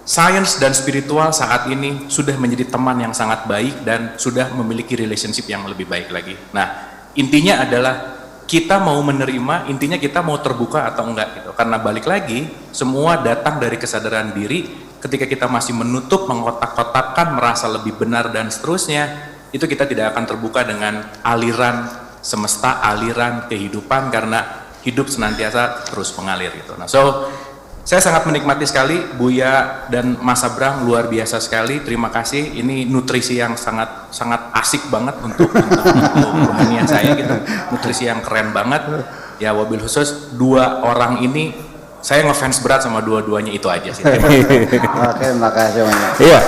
sains dan spiritual saat ini sudah menjadi teman yang sangat baik dan sudah memiliki relationship yang lebih baik lagi. Nah, intinya adalah kita mau menerima, intinya kita mau terbuka atau enggak gitu. Karena balik lagi, semua datang dari kesadaran diri. Ketika kita masih menutup, mengotak-kotakkan, merasa lebih benar dan seterusnya, itu kita tidak akan terbuka dengan aliran semesta, aliran kehidupan, karena hidup senantiasa terus mengalir gitu. Nah, so saya sangat menikmati sekali Buya dan Mas Abrang, luar biasa sekali. Terima kasih. Ini nutrisi yang sangat asik banget untuk rohanian saya gitu. Nutrisi yang keren banget. Ya, wabil khusus dua orang ini saya ngefans berat sama dua-duanya, itu aja sih. Oke, makasih banyak. Iya.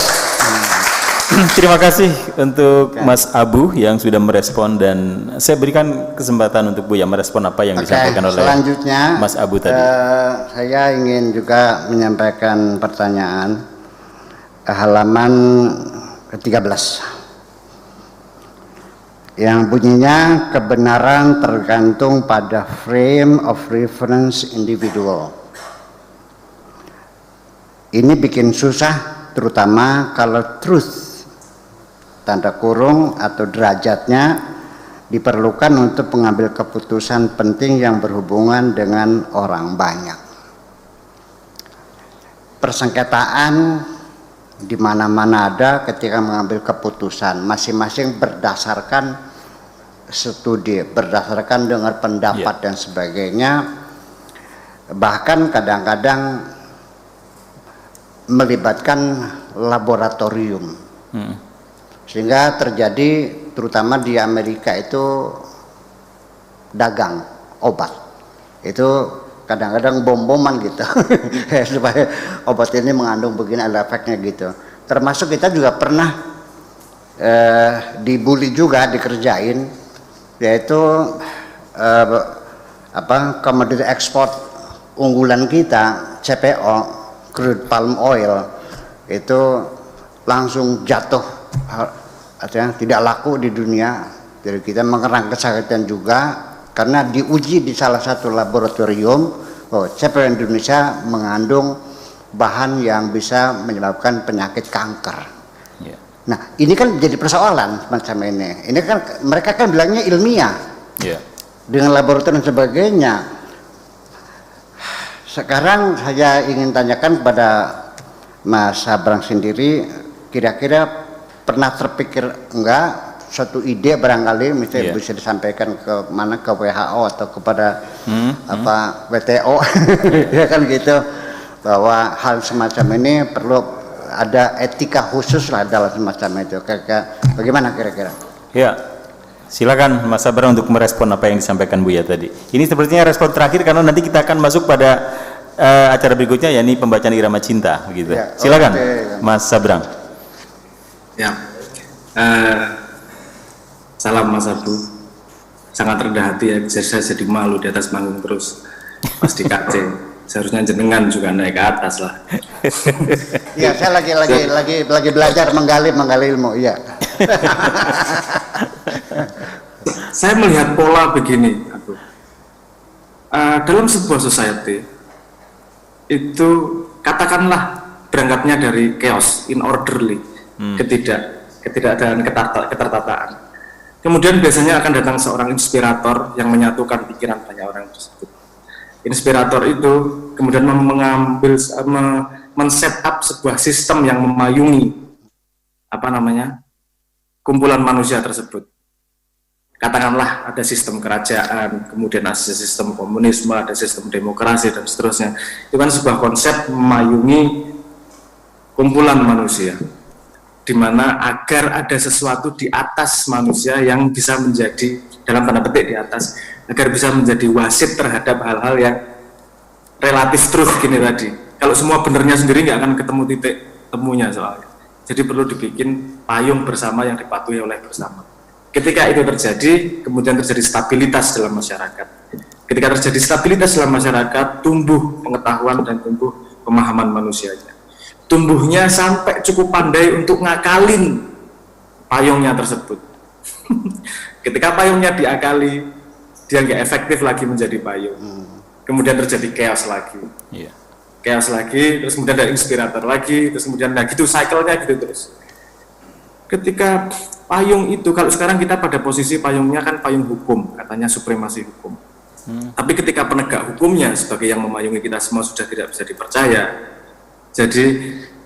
Terima kasih untuk Mas Abu yang sudah merespon, dan saya berikan kesempatan untuk Buya merespon apa yang disampaikan oleh selanjutnya, Mas Abu tadi. Saya ingin juga menyampaikan pertanyaan halaman ke-13 yang bunyinya kebenaran tergantung pada frame of reference individual. Ini bikin susah, terutama kalau truth tanda kurung atau derajatnya diperlukan untuk mengambil keputusan penting yang berhubungan dengan orang banyak. Persengketaan di mana-mana ada ketika mengambil keputusan, masing-masing berdasarkan studi, berdasarkan dengan pendapat dan sebagainya, bahkan kadang-kadang melibatkan laboratorium. Sehingga terjadi terutama di Amerika itu dagang obat. Itu kadang-kadang bom-boman gitu supaya obat ini mengandung begini, ada efeknya gitu. Termasuk kita juga pernah dibully juga, dikerjain, yaitu komoditi ekspor unggulan kita, CPO, crude palm oil, itu langsung jatuh, artinya tidak laku di dunia. Jadi kita mengerang kesakitan juga karena diuji di salah satu laboratorium bahwa CPO Indonesia mengandung bahan yang bisa menyebabkan penyakit kanker. Yeah. Nah, ini kan jadi persoalan macam ini. Ini kan mereka kan bilangnya ilmiah. Yeah. Dengan laboratorium dan sebagainya. Sekarang saya ingin tanyakan kepada Mas Sabrang sendiri, kira-kira pernah terpikir enggak suatu ide barangkali misalnya bisa disampaikan ke mana, ke WHO atau kepada WTO ya kan gitu, bahwa hal semacam ini perlu ada etika khusus lah dalam semacam itu. Bagaimana kira-kira? Ya, silakan Mas Sabrang untuk merespon apa yang disampaikan Buya tadi. Ini sepertinya respon terakhir karena nanti kita akan masuk pada acara berikutnya, yakni pembacaan irama cinta, begitu. Ya, silakan, Mas Sabrang. Ya, salam Mas Abu. Sangat rendah hati ya, saya jadi malu di atas panggung terus. Pas di KC, seharusnya jenengan juga naik ke atas lah. Iya, saya lagi belajar menggali ilmu. Iya. Saya melihat pola begini, Abu. Dalam sebuah society itu katakanlah berangkatnya dari chaos, inorderly, ketidakadaan ketertataan. Kemudian biasanya akan datang seorang inspirator yang menyatukan pikiran banyak orang tersebut. Inspirator itu kemudian men-set up sebuah sistem yang memayungi kumpulan manusia tersebut. Katakanlah ada sistem kerajaan, kemudian ada sistem komunisme, ada sistem demokrasi, dan seterusnya. Itu kan sebuah konsep memayungi kumpulan manusia, di mana agar ada sesuatu di atas manusia yang bisa menjadi, dalam tanda petik di atas, agar bisa menjadi wasit terhadap hal-hal yang relatif truth gini tadi. Kalau semua benernya sendiri nggak akan ketemu titik temunya soalnya. Jadi perlu dibikin payung bersama yang dipatuhi oleh bersama. Ketika itu terjadi, kemudian terjadi stabilitas dalam masyarakat. Ketika terjadi stabilitas dalam masyarakat, tumbuh pengetahuan dan tumbuh pemahaman manusianya. Tumbuhnya sampai cukup pandai untuk ngakalin payungnya tersebut. Ketika payungnya diakali, dia nggak efektif lagi menjadi payung. Kemudian terjadi chaos lagi. Chaos lagi, terus kemudian ada inspirator lagi, terus kemudian gitu cycle-nya gitu terus. Ketika payung itu, kalau sekarang kita pada posisi payungnya kan payung hukum, katanya supremasi hukum. Tapi ketika penegak hukumnya sebagai yang memayungi kita semua sudah tidak bisa dipercaya, jadi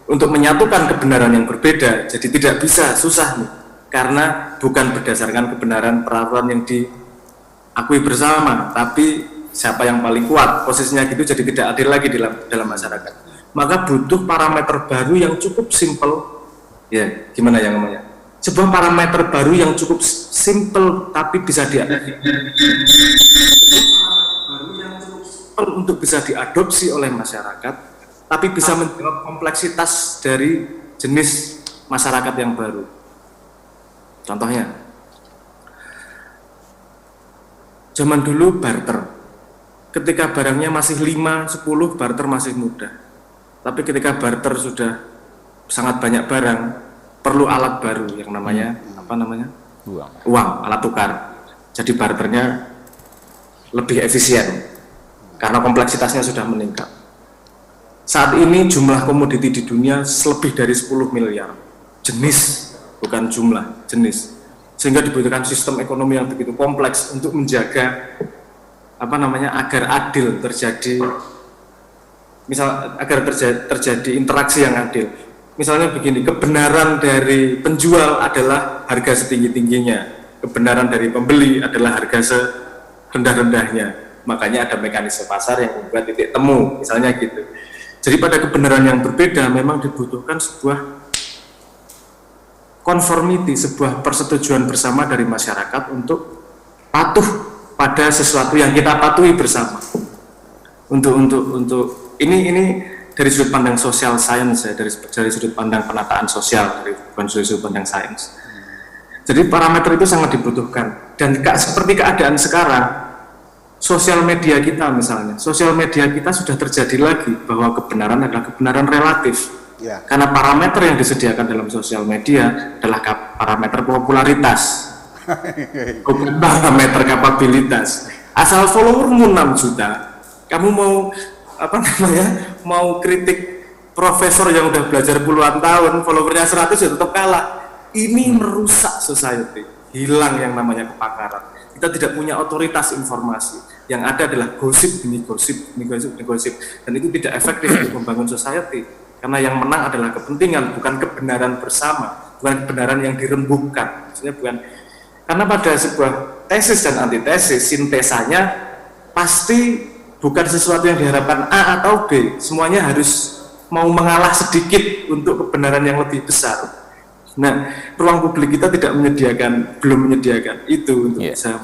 untuk menyatukan kebenaran yang berbeda, jadi tidak bisa, susah nih, karena bukan berdasarkan kebenaran peraturan yang diakui bersama, tapi siapa yang paling kuat, posisinya gitu, jadi tidak adil lagi dalam masyarakat. Maka butuh parameter baru yang cukup simple. Ya, gimana yang namanya? Sebuah parameter baru yang cukup simple tapi bisa untuk bisa diadopsi oleh masyarakat, tapi bisa menjawab kompleksitas dari jenis masyarakat yang baru. Contohnya, zaman dulu barter. Ketika barangnya masih 5, 10, barter masih mudah. Tapi ketika barter sudah sangat banyak barang, perlu alat baru yang namanya uang, alat tukar. Jadi barternya lebih efisien karena kompleksitasnya sudah meningkat. Saat ini jumlah komoditi di dunia lebih dari 10 miliar jenis, bukan jumlah, jenis. Sehingga dibutuhkan sistem ekonomi yang begitu kompleks untuk menjaga agar adil terjadi, agar terjadi interaksi yang adil. Misalnya begini, kebenaran dari penjual adalah harga setinggi-tingginya, kebenaran dari pembeli adalah harga serendah-rendahnya. Makanya ada mekanisme pasar yang membuat titik temu, misalnya gitu. Jadi pada kebenaran yang berbeda memang dibutuhkan sebuah conformity, sebuah persetujuan bersama dari masyarakat untuk patuh pada sesuatu yang kita patuhi bersama. Untuk ini dari sudut pandang social science ya, dari sudut pandang penataan sosial, bukan dari sudut pandang sains. Jadi parameter itu sangat dibutuhkan, dan seperti keadaan sekarang, sosial media kita misalnya, sosial media kita sudah terjadi lagi bahwa kebenaran adalah kebenaran relatif. Ya. Karena parameter yang disediakan dalam sosial media adalah parameter popularitas, bukan parameter kapabilitas. Asal followermu 6 juta, kamu mau kritik profesor yang udah belajar puluhan tahun, followernya 100 ya tetap kalah. Ini merusak society, hilang yang namanya kepakaran. Kita tidak punya otoritas informasi. Yang ada adalah gosip demi gosip, dan itu tidak efektif untuk membangun society. Karena yang menang adalah kepentingan, bukan kebenaran bersama, bukan kebenaran yang dirembukkan. Maksudnya bukan, karena pada sebuah tesis dan antitesis, sintesanya pasti bukan sesuatu yang diharapkan A atau B. Semuanya harus mau mengalah sedikit untuk kebenaran yang lebih besar. Nah, ruang publik kita belum menyediakan itu untuk bisa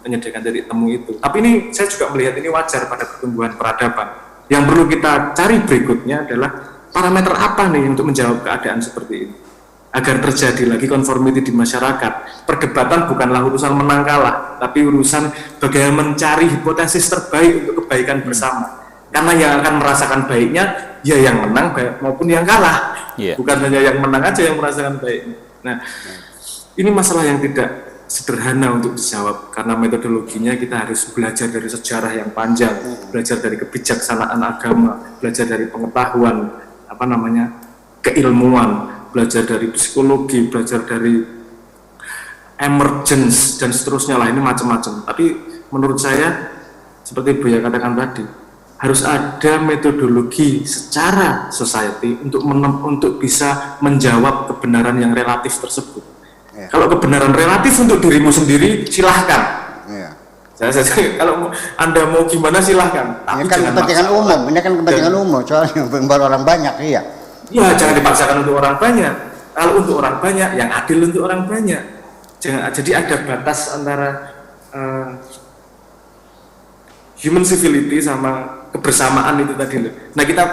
menyediakan titik temu itu. Tapi ini saya juga melihat ini wajar pada pertumbuhan peradaban. Yang perlu kita cari berikutnya adalah parameter apa nih untuk menjawab keadaan seperti ini, agar terjadi lagi konformiti di masyarakat. Perdebatan bukanlah urusan menang kalah, tapi urusan bagaimana mencari hipotesis terbaik untuk kebaikan bersama. Karena yang akan merasakan baiknya ya yang menang maupun yang kalah. Bukan hanya yang menang aja yang merasakan baiknya. Nah, ini masalah yang tidak sederhana untuk dijawab, karena metodologinya kita harus belajar dari sejarah yang panjang, belajar dari kebijaksanaan agama, belajar dari pengetahuan keilmuan, belajar dari psikologi, belajar dari emergence dan seterusnya lah, ini macam-macam. Tapi menurut saya seperti Buya katakan tadi, harus ada metodologi secara society untuk bisa menjawab kebenaran yang relatif tersebut. Kalau kebenaran relatif untuk dirimu sendiri, silahkan. Kalau Anda mau gimana silahkan. Ini kan kepentingan umum, soalnya baru orang banyak, iya. Ya, jangan dipaksakan untuk orang banyak. Kalau untuk orang banyak, yang adil untuk orang banyak. Jadi ada batas antara human civility sama kebersamaan itu tadi. Nah, kita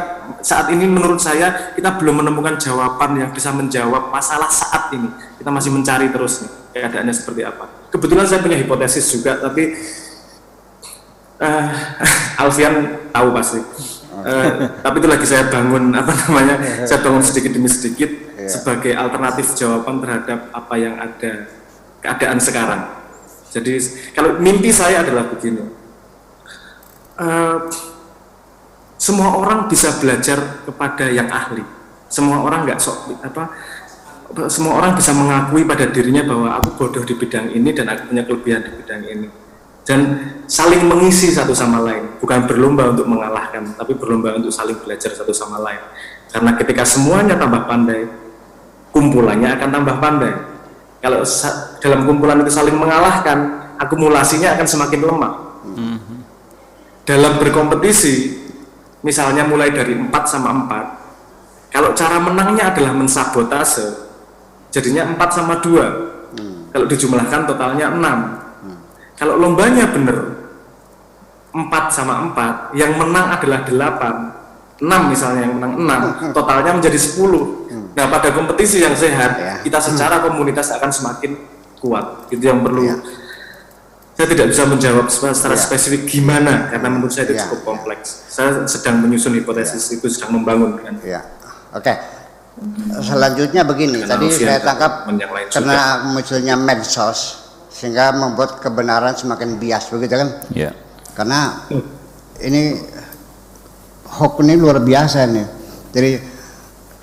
saat ini menurut saya kita belum menemukan jawaban yang bisa menjawab masalah saat ini. Kita masih mencari terus nih keadaannya seperti apa. Kebetulan saya punya hipotesis juga, tapi Alfian tahu pasti. Tapi itu lagi saya bangun saya bangun sedikit demi sedikit sebagai alternatif jawaban terhadap apa yang ada keadaan sekarang. Jadi kalau mimpi saya adalah begini. Semua orang bisa belajar kepada yang ahli. Semua orang semua orang bisa mengakui pada dirinya bahwa aku bodoh di bidang ini dan aku punya kelebihan di bidang ini. Dan saling mengisi satu sama lain, bukan berlomba untuk mengalahkan, tapi berlomba untuk saling belajar satu sama lain. Karena ketika semuanya tambah pandai, kumpulannya akan tambah pandai. Kalau dalam kumpulan itu saling mengalahkan, akumulasinya akan semakin lemah. Dalam berkompetisi, misalnya mulai dari 4 sama 4, kalau cara menangnya adalah mensabotase, jadinya 4 sama 2. Kalau dijumlahkan totalnya 6. Kalau lombanya benar 4 sama 4, yang menang adalah 8, 6 misalnya yang menang 6, totalnya menjadi 10. Nah, pada kompetisi yang sehat, kita secara komunitas akan semakin kuat. Itu yang perlu. Saya tidak bisa menjawab secara spesifik gimana, karena menurut saya itu cukup kompleks. Saya sedang menyusun hipotesis itu, sedang membangun kan. Oke. Selanjutnya begini, tadi saya tangkap karena munculnya medsos sehingga membuat kebenaran semakin bias, begitu kan? Karena ini hoax ini luar biasa nih. Jadi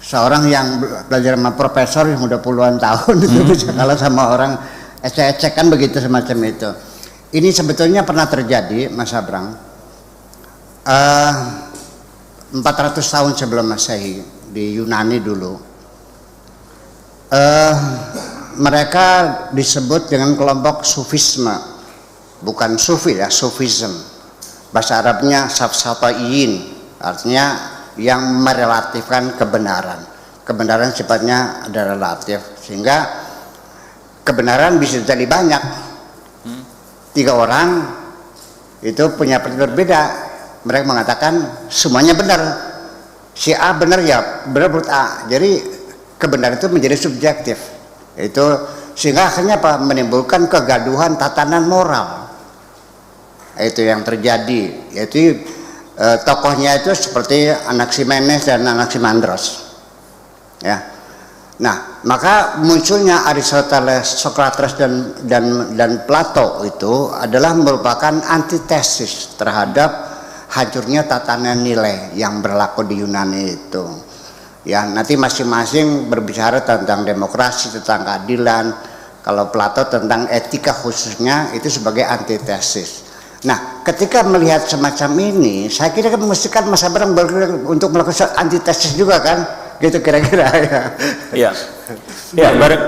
seorang yang belajar sama profesor yang udah puluhan tahun itu bisa kalah sama orang ecek-ecek kan, begitu semacam itu. Ini sebetulnya pernah terjadi, Mas Abrang, 400 tahun sebelum Masehi di Yunani dulu. Mereka disebut dengan kelompok Sufisme, bukan Sufi ya, Sufism. Bahasa Arabnya Safsataiyin, artinya yang merelatifkan kebenaran. Kebenaran sifatnya ada relatif, sehingga kebenaran bisa jadi banyak. 3 orang itu punya pendapat berbeda. Mereka mengatakan semuanya benar, si A benar ya benar menurut A. Jadi kebenaran itu menjadi subjektif. Itu sehingga akhirnya apa? Menimbulkan kegaduhan tatanan moral. Itu yang terjadi. Yaitu tokohnya itu seperti Anaximenes dan Anaximandros. Ya. Nah, maka munculnya Aristoteles, Socrates dan Plato itu adalah merupakan antitesis terhadap hancurnya tatanan nilai yang berlaku di Yunani itu. Ya, nanti masing-masing berbicara tentang demokrasi, tentang keadilan. Kalau Plato tentang etika khususnya itu sebagai antitesis. Nah, ketika melihat semacam ini, saya kira kan mesti kan Mas Abraham untuk melakukan antitesis juga kan? Gitu kira-kira ya. Iya. Ya, bareng.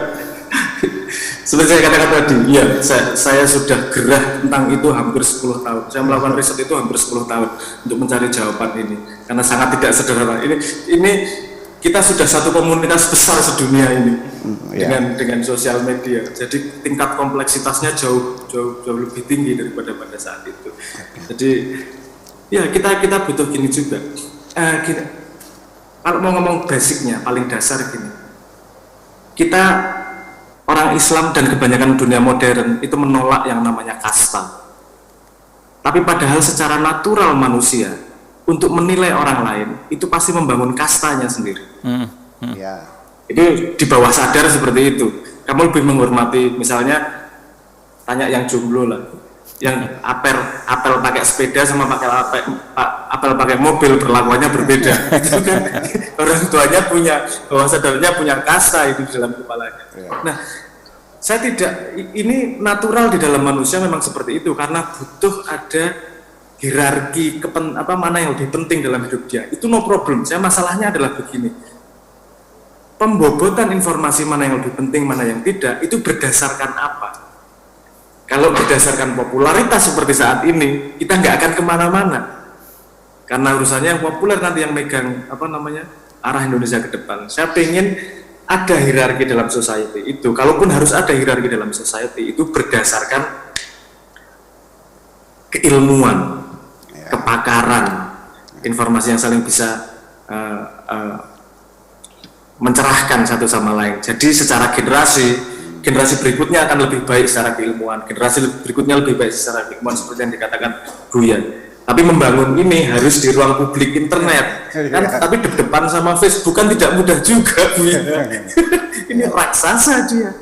Seperti saya katakan tadi, ya saya sudah gerah tentang itu hampir 10 tahun. Saya melakukan riset itu hampir 10 tahun untuk mencari jawaban ini, karena sangat tidak sederhana. Ini kita sudah satu komunitas besar sedunia ini dengan sosial media. Jadi tingkat kompleksitasnya jauh lebih tinggi daripada pada saat itu. Jadi ya kita butuh gini juga. Kalau mau ngomong basicnya, paling dasar gini, kita orang Islam dan kebanyakan dunia modern itu menolak yang namanya kasta. Tapi padahal secara natural manusia untuk menilai orang lain itu pasti membangun kastanya sendiri. Ya. Itu di bawah sadar seperti itu. Kamu lebih menghormati, misalnya tanya yang jomblo lah, yang apel pakai sepeda sama apel pakai mobil perlakuannya berbeda. Itu kan orang tuanya punya bawah sadarnya punya kasta itu di dalam kepalanya. Nah, saya tidak, ini natural di dalam manusia memang seperti itu, karena butuh ada hierarki mana yang lebih penting dalam hidup dia. Itu no problem. Saya masalahnya adalah begini. Pembobotan informasi mana yang lebih penting, mana yang tidak, itu berdasarkan apa? Kalau berdasarkan popularitas seperti saat ini, kita nggak akan kemana-mana. Karena urusannya yang populer nanti yang megang arah Indonesia ke depan. Saya pengen ada hierarki dalam society itu. Kalaupun harus ada hierarki dalam society itu berdasarkan keilmuan, kepakaran, informasi yang saling bisa mencerahkan satu sama lain. Jadi secara generasi berikutnya akan lebih baik secara keilmuan, generasi berikutnya lebih baik secara keilmuan, seperti yang dikatakan Buya. Tapi membangun ini harus di ruang publik internet kan, tapi depan sama Facebook kan tidak mudah juga, Buya. Ini raksasa dia.